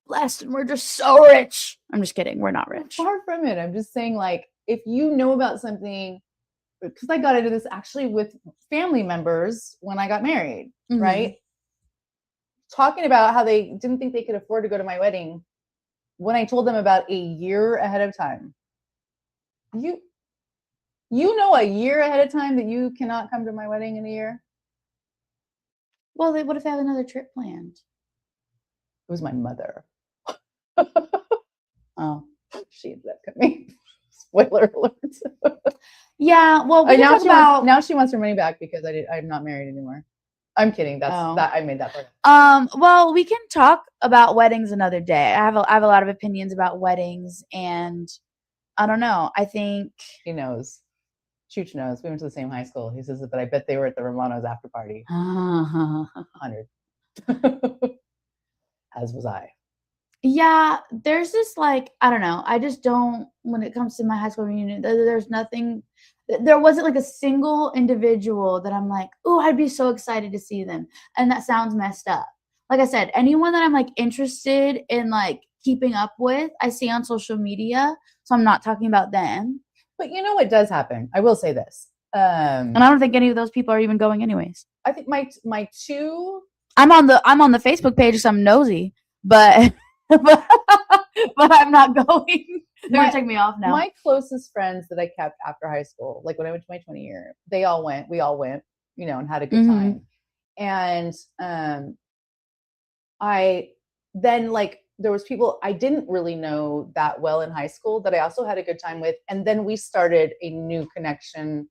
blessed, and we're just so rich. I'm just kidding. We're not rich. Far from it. I'm just saying, like, if you know about something, because I got into this actually with family members when I got married, mm-hmm. right? Talking about how they didn't think they could afford to go to my wedding when I told them about a year ahead of time. You know a year ahead of time that you cannot come to my wedding in a year? Well, what if they have another trip planned? It was my mother. Oh, she ended up coming. Spoiler alert. Yeah, well, now she wants her money back because I'm not married anymore. I'm kidding. I made that part. Well, we can talk about weddings another day. I have a lot of opinions about weddings, and I don't know. I think he knows. Chooch knows. We went to the same high school. He says, but I bet they were at the Romano's after party. 100. As was I. Yeah, there's this like, I don't know. I just don't, when it comes to my high school reunion, there's nothing, there wasn't like a single individual that I'm like, oh, I'd be so excited to see them. And that sounds messed up. Like I said, anyone that I'm like interested in like keeping up with, I see on social media. So I'm not talking about them. But you know what does happen? I will say this. And I don't think any of those people are even going anyways. I think my two. I'm on the Facebook page because I'm nosy, but but I'm not going. They're gonna take me off now. My closest friends that I kept after high school, like when I went to my 20 year, we all went, and had a good time. And I then like. There was people I didn't really know that well in high school that I also had a good time with. And then we started a new connection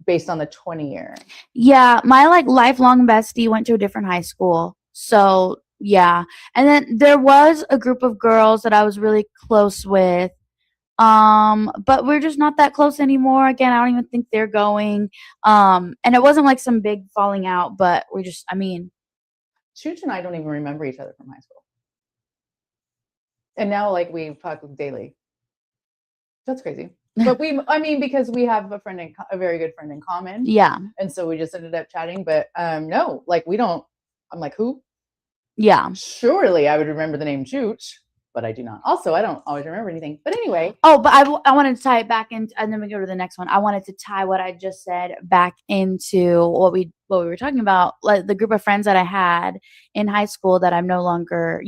based on the 20 year. Yeah. My like lifelong bestie went to a different high school. So yeah. And then there was a group of girls that I was really close with. But we're just not that close anymore. Again, I don't even think they're going. And it wasn't like some big falling out, but Chooch and I don't even remember each other from high school. And now, like, we talk daily. That's crazy. But because we have a very good friend in common. Yeah. And so we just ended up chatting. But no, like, we don't. I'm like, who? Yeah. Surely I would remember the name Chooch. but I do not. Also, I don't always remember anything. But anyway. Oh, but I wanted to tie it back in, and then we go to the next one. I wanted to tie what I just said back into what we were talking about, like the group of friends that I had in high school that I'm no longer,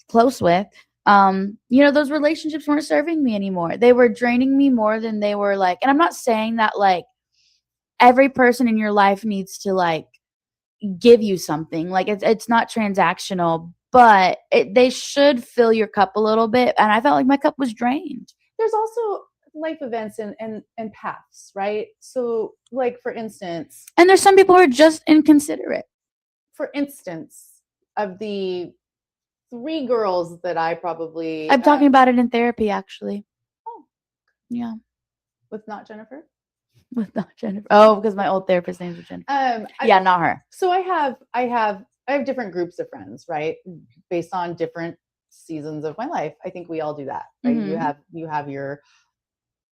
close with. Those relationships weren't serving me anymore. They were draining me more than they were like, and I'm not saying that like every person in your life needs to like give you something. Like it's not transactional, but they should fill your cup a little bit. And I felt like my cup was drained. There's also life events and paths, right? So like for instance, and there's some people who are just inconsiderate. For instance, of the 3 girls that I'm talking about it in therapy, actually. Oh, yeah. With not Jennifer. Oh, because my old therapist name was Jennifer. Not her. So I have different groups of friends, right? Based on different seasons of my life. I think we all do that, right? Mm-hmm. You have your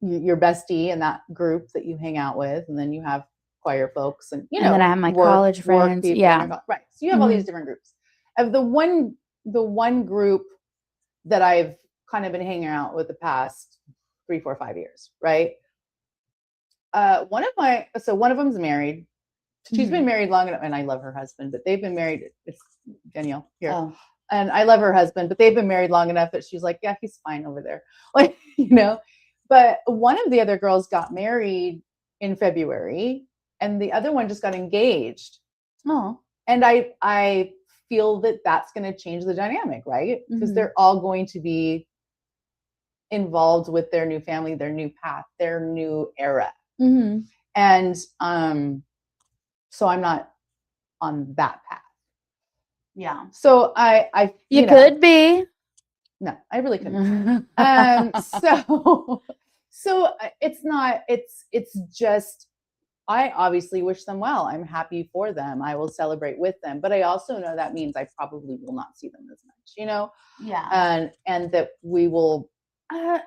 bestie in that group that you hang out with, and then you have choir folks, and and then I have my college friends. Right. So you have all these different groups. Of the one group that I've kind of been hanging out with the past 3, 4, 5 years, right? One of them's married. She's been married long enough, and I love her husband, but they've been married. It's Danielle here. Oh. And I love her husband, but they've been married long enough that she's like, yeah, he's fine over there. Like, but one of the other girls got married in February, and the other one just got engaged. Oh. And I feel that that's going to change the dynamic, right? Because they're all going to be involved with their new family, their new path, their new era. Mm-hmm. And so I'm not on that path. Yeah. So I you could be. No, I really couldn't. So it's not. It's just. I obviously wish them well. I'm happy for them. I will celebrate with them. But I also know that means I probably will not see them as much. Yeah. And that we will. Not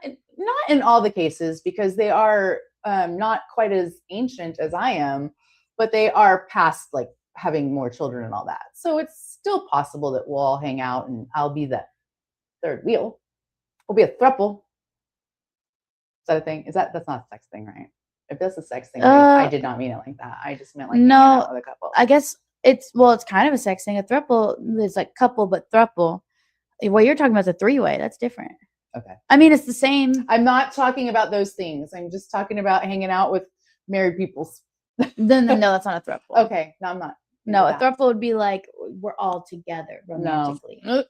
in all the cases, because they are not quite as ancient as I am, but they are past like having more children and all that. So it's still possible that we'll all hang out, and I'll be the third wheel. We'll be a throuple. Is that a thing? That's not a sex thing, right? If that's a sex thing, I did not mean it like that. I just meant like hanging out with a couple. I guess it's kind of a sex thing. A throuple is like couple, but throuple. What you're talking about is a 3-way. That's different. Okay. I mean, it's the same. I'm not talking about those things. I'm just talking about hanging out with married people. No, that's not a throuple. Okay. No, I'm not. No, a throuple would be like we're all together romantically. No.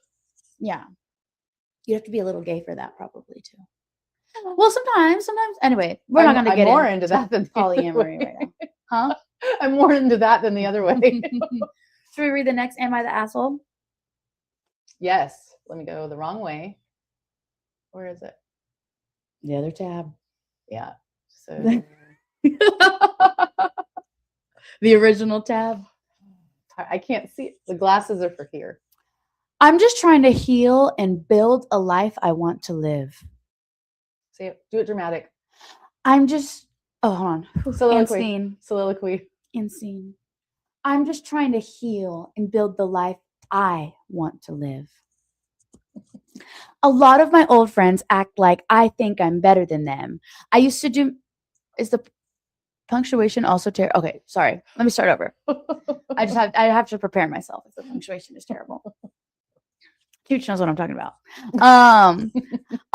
Yeah. You have to be a little gay for that, probably too. Well, sometimes. Anyway, we're not going to get more into that than polyamory right now. Huh? I'm more into that than the other way. Should we read the next? Am I the asshole? Yes. Let me go the wrong way. Where is it? The other tab. Yeah. So the original tab. I can't see it. The glasses are for here. I'm just trying to heal and build a life I want to live. Say it. Do it dramatic. I'm just. Oh, hold on. Soliloquy. Insane. I'm just trying to heal and build the life I want to live. A lot of my old friends act like I think I'm better than them. I used to do. Is the punctuation also terrible? Okay, sorry. Let me start over. I have to prepare myself if the punctuation is terrible. Cooch knows what I'm talking about.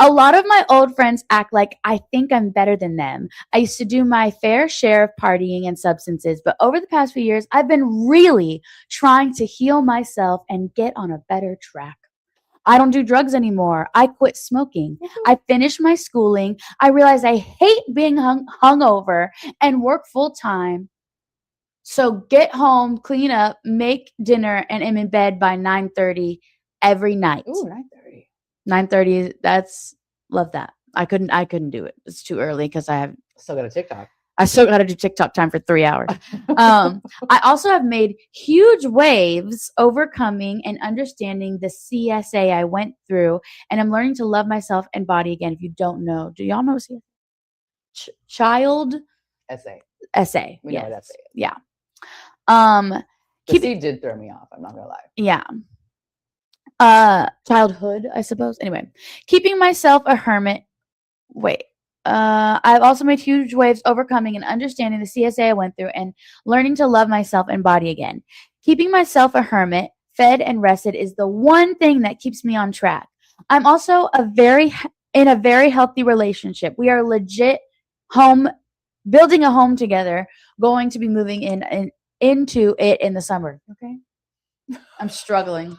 A lot of my old friends act like I think I'm better than them. I used to do my fair share of partying and substances, but over the past few years, I've been really trying to heal myself and get on a better track. I don't do drugs anymore. I quit smoking. I finished my schooling. I realized I hate being hungover and work full time. So get home, clean up, make dinner, and am in bed by 9:30 every night. Ooh, 9:30. 9:30. Love that. I couldn't do it. It's too early because I still got a TikTok. I still got to do TikTok time for 3 hours. I also have made huge waves overcoming and understanding the CSA I went through, and I'm learning to love myself and body again. If you don't know, do y'all know CSA? Child essay. We know what essay is. Yeah. The C did throw me off. I'm not gonna lie. Yeah. childhood, I suppose. Anyway, keeping myself a hermit. Wait. I've also made huge waves overcoming and understanding the CSA I went through and learning to love myself and body again. Keeping myself a hermit, fed and rested is the one thing that keeps me on track. I'm also in a very healthy relationship. We are legit home building a home together, going to be moving into it in the summer. Okay. I'm struggling.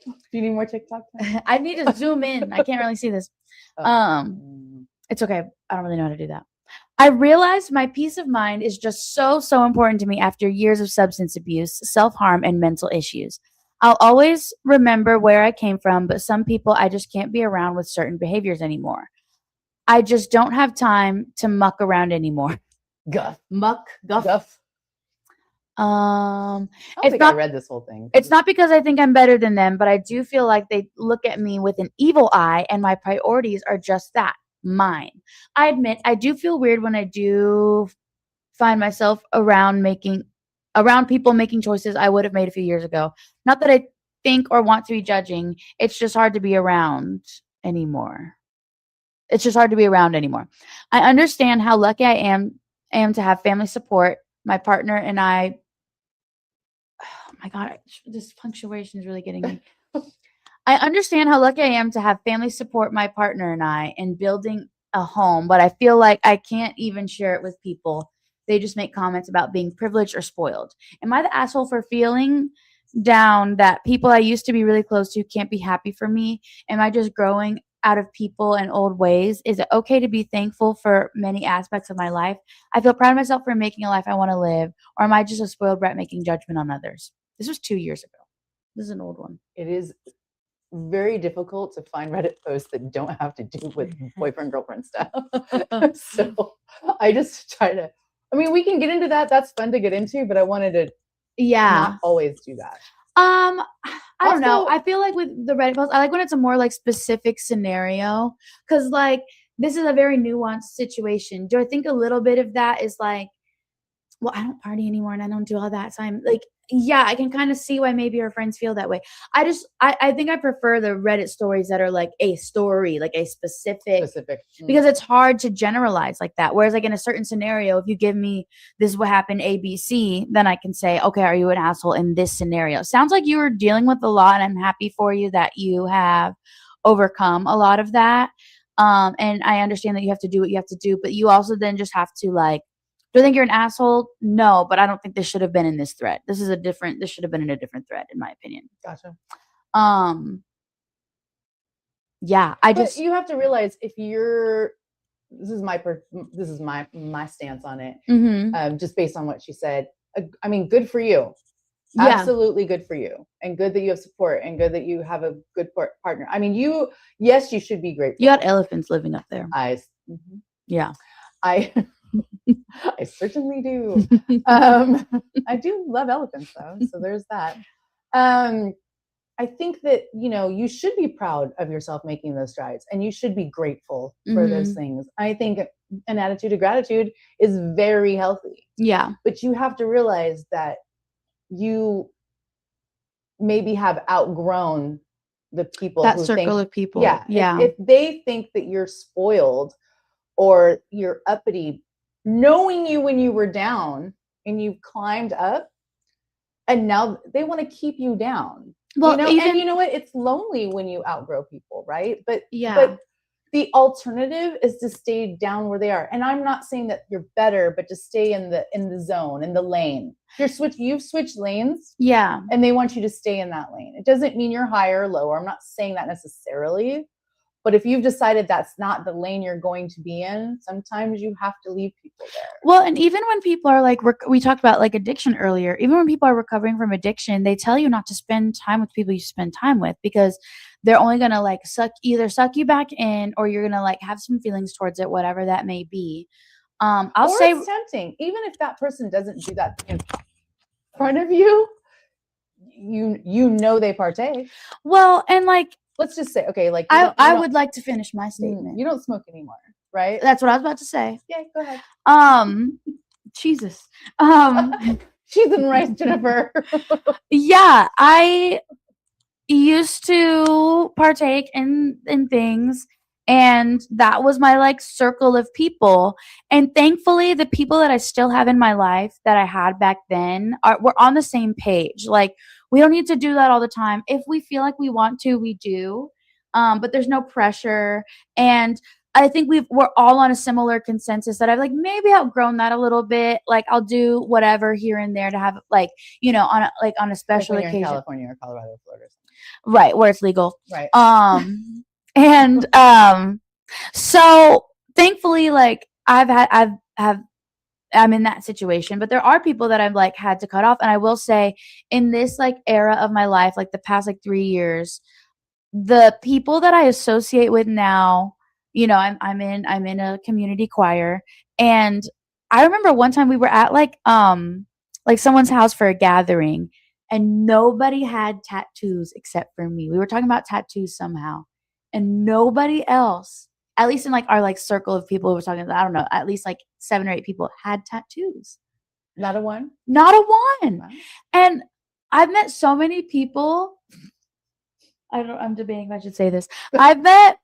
Do you need more TikTok time? I need to zoom in. I can't really see this. It's okay. I don't really know how to do that. I realized my peace of mind is just so important to me after years of substance abuse, self-harm, and mental issues. I'll always remember where I came from, but some people I just can't be around with certain behaviors anymore. I just don't have time to muck around anymore. Guff. I I read this whole thing. It's not because I think I'm better than them, but I do feel like they look at me with an evil eye, and my priorities are just that, mine. I admit I do feel weird when I do find myself around people making choices I would have made a few years ago. Not that I think or want to be judging. It's just hard to be around anymore. I understand how lucky I am to have family support. My partner and I. Oh my God, this punctuation is really getting me. I understand how lucky I am to have family support my partner and I in building a home, but I feel like I can't even share it with people. They just make comments about being privileged or spoiled. Am I the asshole for feeling down that people I used to be really close to can't be happy for me? Am I just growing out of people and old ways? Is it okay to be thankful for many aspects of my life? I feel proud of myself for making a life I want to live, or am I just a spoiled brat making judgment on others? This was 2 years ago. This is an old one. It is very difficult to find Reddit posts that don't have to do with boyfriend girlfriend stuff. So I just try to. I mean, we can get into that. That's fun to get into, but I wanted to. Not always do that. I don't know. I feel like with the Reddit posts, I like when it's a more like specific scenario, because like this is a very nuanced situation. Do I think a little bit of that is like, well, I don't party anymore and I don't do all that. So I'm like, yeah, I can kind of see why maybe her friends feel that way. I think I prefer the Reddit stories that are like a story, like a specific. Because it's hard to generalize like that. Whereas like in a certain scenario, if you give me this is what happened ABC, then I can say, okay, are you an asshole in this scenario? Sounds like you were dealing with a lot, and I'm happy for you that you have overcome a lot of that. And I understand that you have to do what you have to do, but you also then just have to like, do I think you're an asshole? No, but I don't think this should have been in this thread. This should have been in a different thread, in my opinion. Gotcha. Yeah, but you have to realize if you're, this is my stance on it. Mm-hmm. Just based on what she said. I mean, good for you. Yeah. Absolutely good for you, and good that you have support, and good that you have a good partner. I mean, you should be grateful. You got elephants living up there. Yeah, I certainly do. I do love elephants though, so there's that. I think that, you should be proud of yourself making those strides, and you should be grateful for those things. I think an attitude of gratitude is very healthy. Yeah. But you have to realize that you maybe have outgrown the people. That circle of people. Yeah. Yeah. If they think that you're spoiled or you're uppity, knowing you when you were down and you've climbed up, and now they want to keep you down. Well, and you know what? It's lonely when you outgrow people, right? But the alternative is to stay down where they are. And I'm not saying that you're better, but to stay in the zone, in the lane. You've switched lanes. Yeah. And they want you to stay in that lane. It doesn't mean you're higher or lower. I'm not saying that necessarily. But if you've decided that's not the lane you're going to be in, sometimes you have to leave people there. Well, and even when people are like, we talked about like addiction earlier, even when people are recovering from addiction, they tell you not to spend time with people you spend time with, because they're only going to like suck you back in, or you're going to like have some feelings towards it, whatever that may be. I'll say it's tempting. Even if that person doesn't do that in front of you, you know they partake. Well, and like, let's just say, okay, like I would like to finish my statement. You don't smoke anymore, right? That's what I was about to say. Yeah, go ahead. Jesus. She's in rice, Jennifer. Yeah, I used to partake in things, and that was my like circle of people. And thankfully the people that I still have in my life that I had back then we're on the same page. Like, we don't need to do that all the time. If we feel like we want to, we do. But there's no pressure. And I think we're all on a similar consensus that I've like maybe outgrown that a little bit. Like, I'll do whatever here and there to have like, on a special like when occasion. You're in California or Colorado or Florida or something. Right, where it's legal. Right. And so thankfully, like I'm in that situation, but there are people that I've like had to cut off. And I will say, in this like era of my life, like the past like 3 years, the people that I associate with now, I'm in a community choir, and I remember one time we were at like someone's house for a gathering, and nobody had tattoos except for me. We were talking about tattoos somehow, and nobody else, at least in like our like circle of people who were talking, I don't know, at least like 7 or 8 people had tattoos. Not a one. Wow. And I've met so many people. I'm debating if I should say this. I've met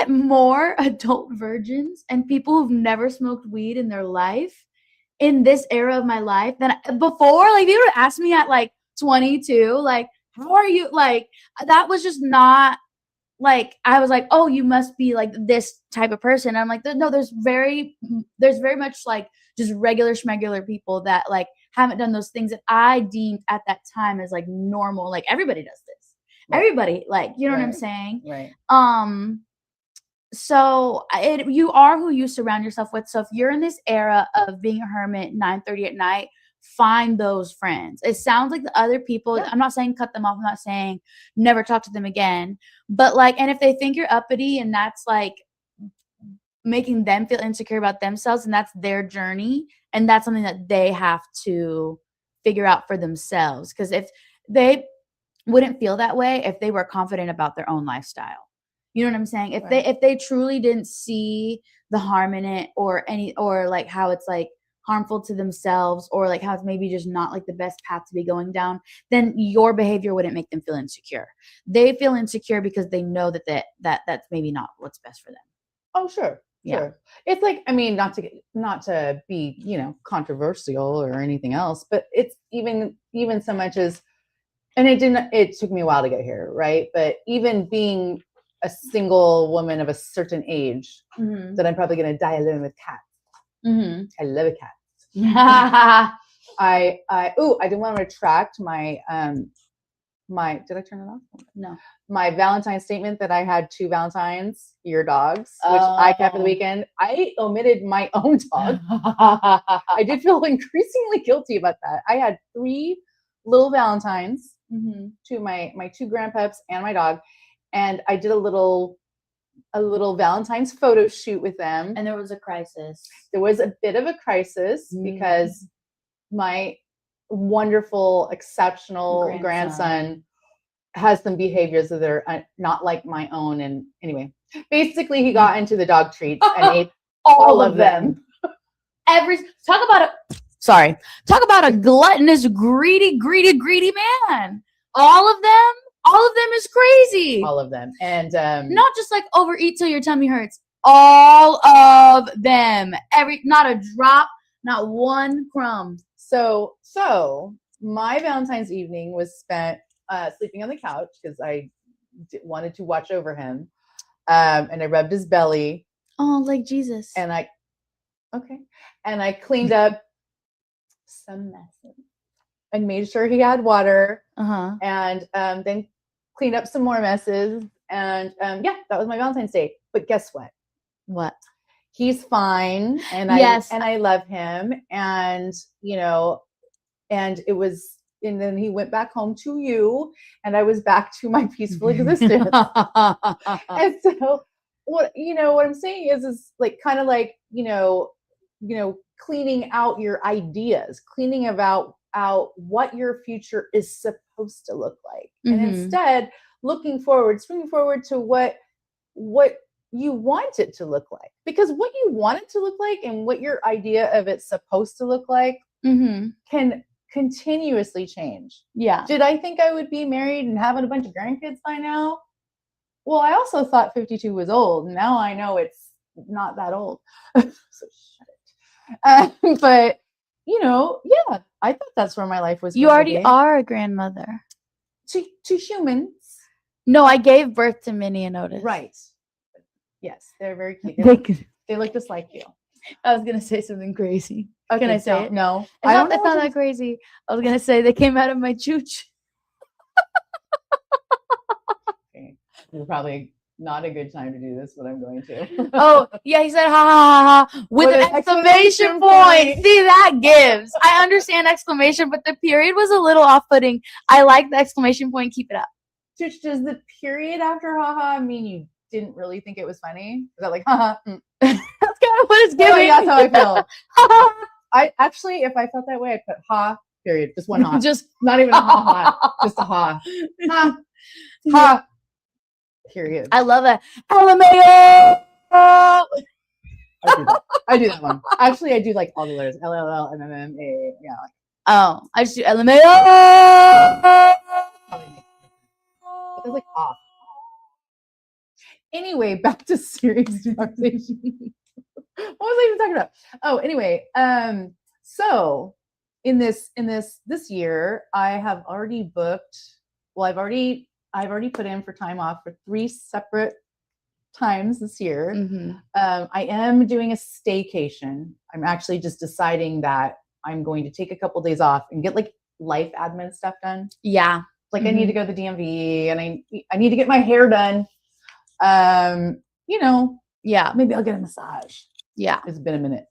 more adult virgins and people who've never smoked weed in their life in this era of my life than before. Like, if you were to ask me at like 22, like, how are you? Like, that was just not like, I was like, oh, you must be like this type of person. And I'm like, no, there's very much like just regular schmegular people that like haven't done those things that I deemed at that time as like normal. Like, everybody does this. Right. Everybody, like, you know what I'm saying? Right. So you are who you surround yourself with. So if you're in this era of being a hermit, 9:30 at night, find those friends. It sounds like the other people, I'm not saying cut them off. I'm not saying never talk to them again. But like, and if they think you're uppity and that's like making them feel insecure about themselves, and that's their journey, and that's something that they have to figure out for themselves. Because if they wouldn't feel that way if they were confident about their own lifestyle. You know what I'm saying? If they truly didn't see the harm in it, or like how it's like harmful to themselves, or like how it's maybe just not like the best path to be going down, then your behavior wouldn't make them feel insecure. They feel insecure because they know that that's maybe not what's best for them. Oh, sure. Yeah. Sure. It's like, I mean, not to be, controversial or anything else, but it's even so much as, and it took me a while to get here, right? But even being a single woman of a certain age, that I'm probably going to die alone with cats. Mm-hmm. I love cats. I didn't want to retract my did I turn it off? No. My Valentine's statement that I had 2 Valentines, your dogs, which I kept for the weekend. I omitted my own dog. I did feel increasingly guilty about that. I had 3 little Valentines, to my 2 grandpups and my dog, and I did a little Valentine's photo shoot with them. And there was a crisis. There was a bit of a crisis because my wonderful, exceptional grandson has some behaviors that are not like my own. And anyway, basically he got into the dog treats and ate all of them. Talk about a gluttonous, greedy man. All of them is crazy. All of them. And not just like overeat till your tummy hurts. All of them. Not a drop, not one crumb. So my Valentine's evening was spent sleeping on the couch because I wanted to watch over him. And I rubbed his belly. Oh, like Jesus. And I cleaned up some messes and made sure he had water. And then cleaned up some more messes. And that was my Valentine's Day. But guess what? What? He's fine, and I love him, and and it was, and then he went back home to you, and I was back to my peaceful existence. And so, what I'm saying is like kind of like cleaning out your ideas, cleaning out what your future is supposed to look like, and instead springing forward to what you want it to look like, because what you want it to look like and what your idea of it's supposed to look like can continuously change. Yeah. Did I think I would be married and having a bunch of grandkids by now? Well, I also thought 52 was old. Now I know it's not that old. So shut it. But, yeah, I thought that's where my life was You going already to be. are a grandmother. To humans. No, I gave birth to Minnie and Otis. Right. Yes, they're very cute. They look just like you. I was going to say something crazy. Okay, Can I say it? No. It's not that crazy. I was going to say they came out of my chooch. Okay. Probably not a good time to do this, but I'm going to. Oh, yeah, he said ha ha ha ha with an exclamation point. See, that gives. I understand exclamation, but the period was a little off-putting. I like the exclamation point. Keep it up. Does the period after haha mean you didn't really think it was funny? Is that like haha? That's kind of what it's giving. That's how I feel. I actually, if I felt that way, I'd put ha, period. Just one ha. Just not even a ha ha. Just a ha. Ha. Ha. Period. I love it. LMAO. I do that one. Actually, I do like all the letters. LLL, MMMA. Yeah. Oh, I just do LMAO. That's like off. Anyway, back to serious conversation. What was I even talking about? Oh, anyway. So in this year, I have already booked. Well, I've already put in for time off for 3 separate times this year. Mm-hmm. I am doing a staycation. I'm actually just deciding that I'm going to take a couple days off and get like life admin stuff done. Yeah. Like I need to go to the DMV and I need to get my hair done. Yeah. Maybe I'll get a massage. Yeah. It's been a minute.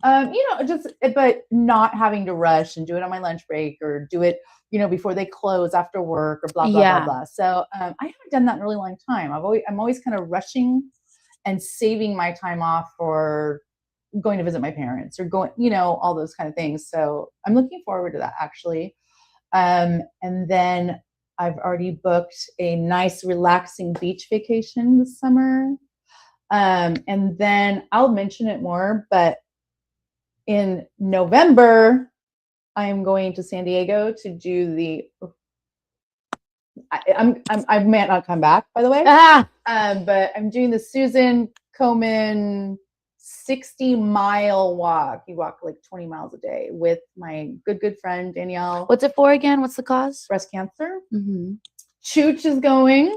But not having to rush and do it on my lunch break or do it, before they close after work or blah, blah, blah, blah. So I haven't done that in a really long time. I'm always kind of rushing and saving my time off for going to visit my parents or going, all those kind of things. So I'm looking forward to that actually. And then I've already booked a nice relaxing beach vacation this summer. And then I'll mention it more, but in November, I am going to San Diego to do I might not come back, by the way. But I'm doing the Susan Komen 60-mile walk. You walk like 20 miles a day with my good friend Danielle. What's it for again? What's the cause? Breast cancer. Mm-hmm. Chooch is going.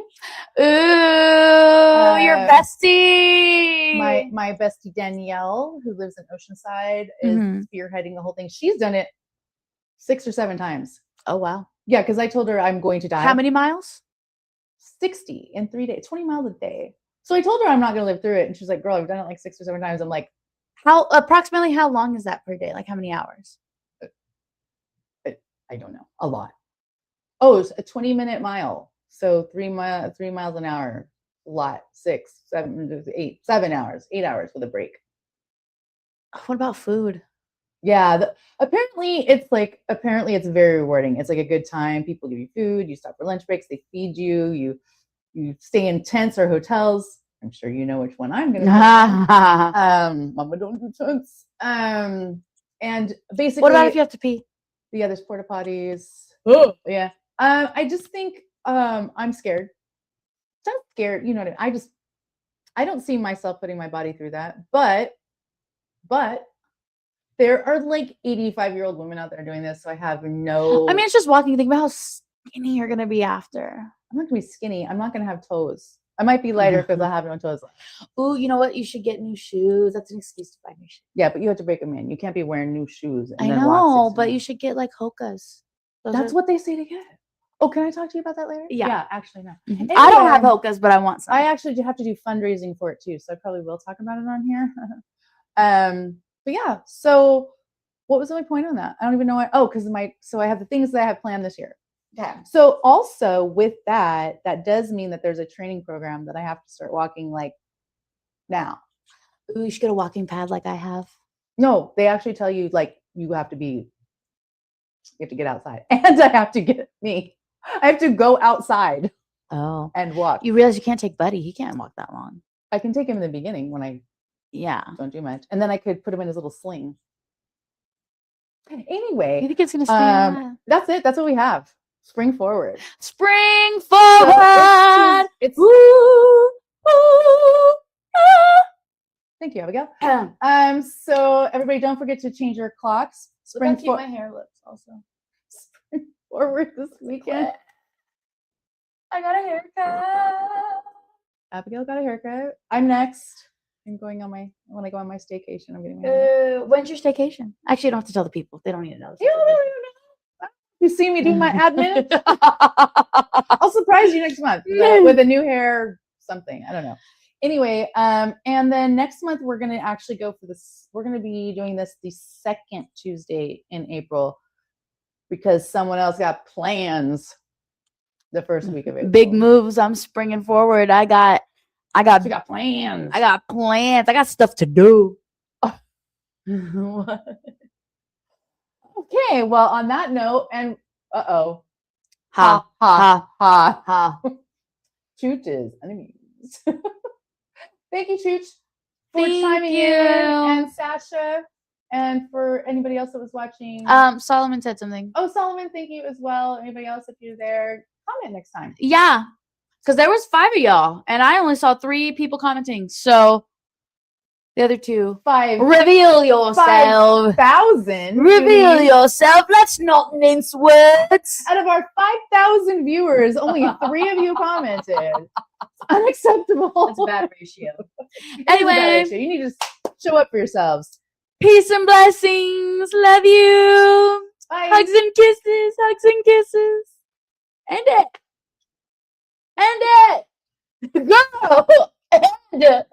Ooh, your bestie. My bestie Danielle, who lives in Oceanside, is spearheading the whole thing. She's done it 6 or 7 times. Oh, wow. Yeah, because I told her I'm going to die. How many miles? 60 in 3 days, 20 miles a day. So I told her I'm not going to live through it. And she's like, girl, I've done it like 6 or 7 times. I'm like, approximately how long is that per day? Like how many hours? I don't know. A lot. Oh, it's a 20-minute mile. So 3 miles an hour. A lot. 6, 7, 8, 7 hours, 8 hours with a break. What about food? Yeah. Apparently it's very rewarding. It's like a good time. People give you food. You stop for lunch breaks. They feed you. You stay in tents or hotels. I'm sure you know which one I'm going to do. Mama, don't do tents. And basically, what about if you have to pee? Yeah, there's porta potties. Oh, yeah. I just think I'm scared. I'm scared. You know what I mean? I don't see myself putting my body through that. But there are like 85-year-old women out there doing this, so I have no. I mean, it's just walking. Think about how skinny you're gonna be after. I'm not gonna be skinny. I'm not gonna have toes. I might be lighter because I have no toes. Ooh, you know what? You should get new shoes. That's an excuse to buy new shoes. Yeah, but you have to break them in. You can't be wearing new shoes. I know, but you should get like Hokas. That's what they say to get. Oh, can I talk to you about that later? Yeah, actually, no. Mm-hmm. Anyway, I don't have Hokas, but I want some. I actually do have to do fundraising for it too, so I probably will talk about it on here. But yeah, so what was my point on that? I don't even know why. Oh, because I have the things that I have planned this year. Okay. So also with that does mean that there's a training program that I have to start walking like now. Ooh, you should get a walking pad like I have. No, they actually tell you like you have to get outside. And I have to go outside. Oh. And walk. You realize you can't take Buddy. He can't walk that long. I can take him in the beginning when I don't do much. And then I could put him in his little sling. Anyway, You think it's gonna stay hot? that's it. That's what we have. Spring forward. Spring So forward. it's Ooh, ooh, ah. thank you, Abigail. So everybody, don't forget to change your clocks. Look how cute my hair looks. Also, spring forward this weekend. I got a haircut. Abigail got a haircut. I'm next. I'm going on my when I go on my staycation. I'm getting my haircut. When's your staycation? Actually, you don't have to tell the people. They don't need to know. You don't know. You see me do my admin. I'll surprise you next month with a new hair something. I don't know. Anyway, and then next month we're gonna actually go for this. We're gonna be doing this the second Tuesday in April because someone else got plans the first week of April. Big moves. I'm springing forward. I got She got plans. I got plans. I got stuff to do. Okay, well, on that note, and Ha ha ha ha. ha. Chooches enemies. Thank you, Chooch, for Thank chiming you. in, and Sasha, and for anybody else that was watching. Solomon said something. Oh, Solomon, thank you as well. Anybody else, if you're there, comment next time. Yeah, because there was 5 of y'all, and I only saw 3 people commenting. So the other 2, 5 reveal yourself. 5,000. Reveal yourself. Let's not mince words. Out of our 5,000 viewers, only 3 of you commented. It's unacceptable. That's a bad ratio. It is a bad Anyway, ratio. You need to show up for yourselves. peace and blessings. Love you. Bye. Hugs and kisses. Hugs and kisses. End it. End it. Go. End it.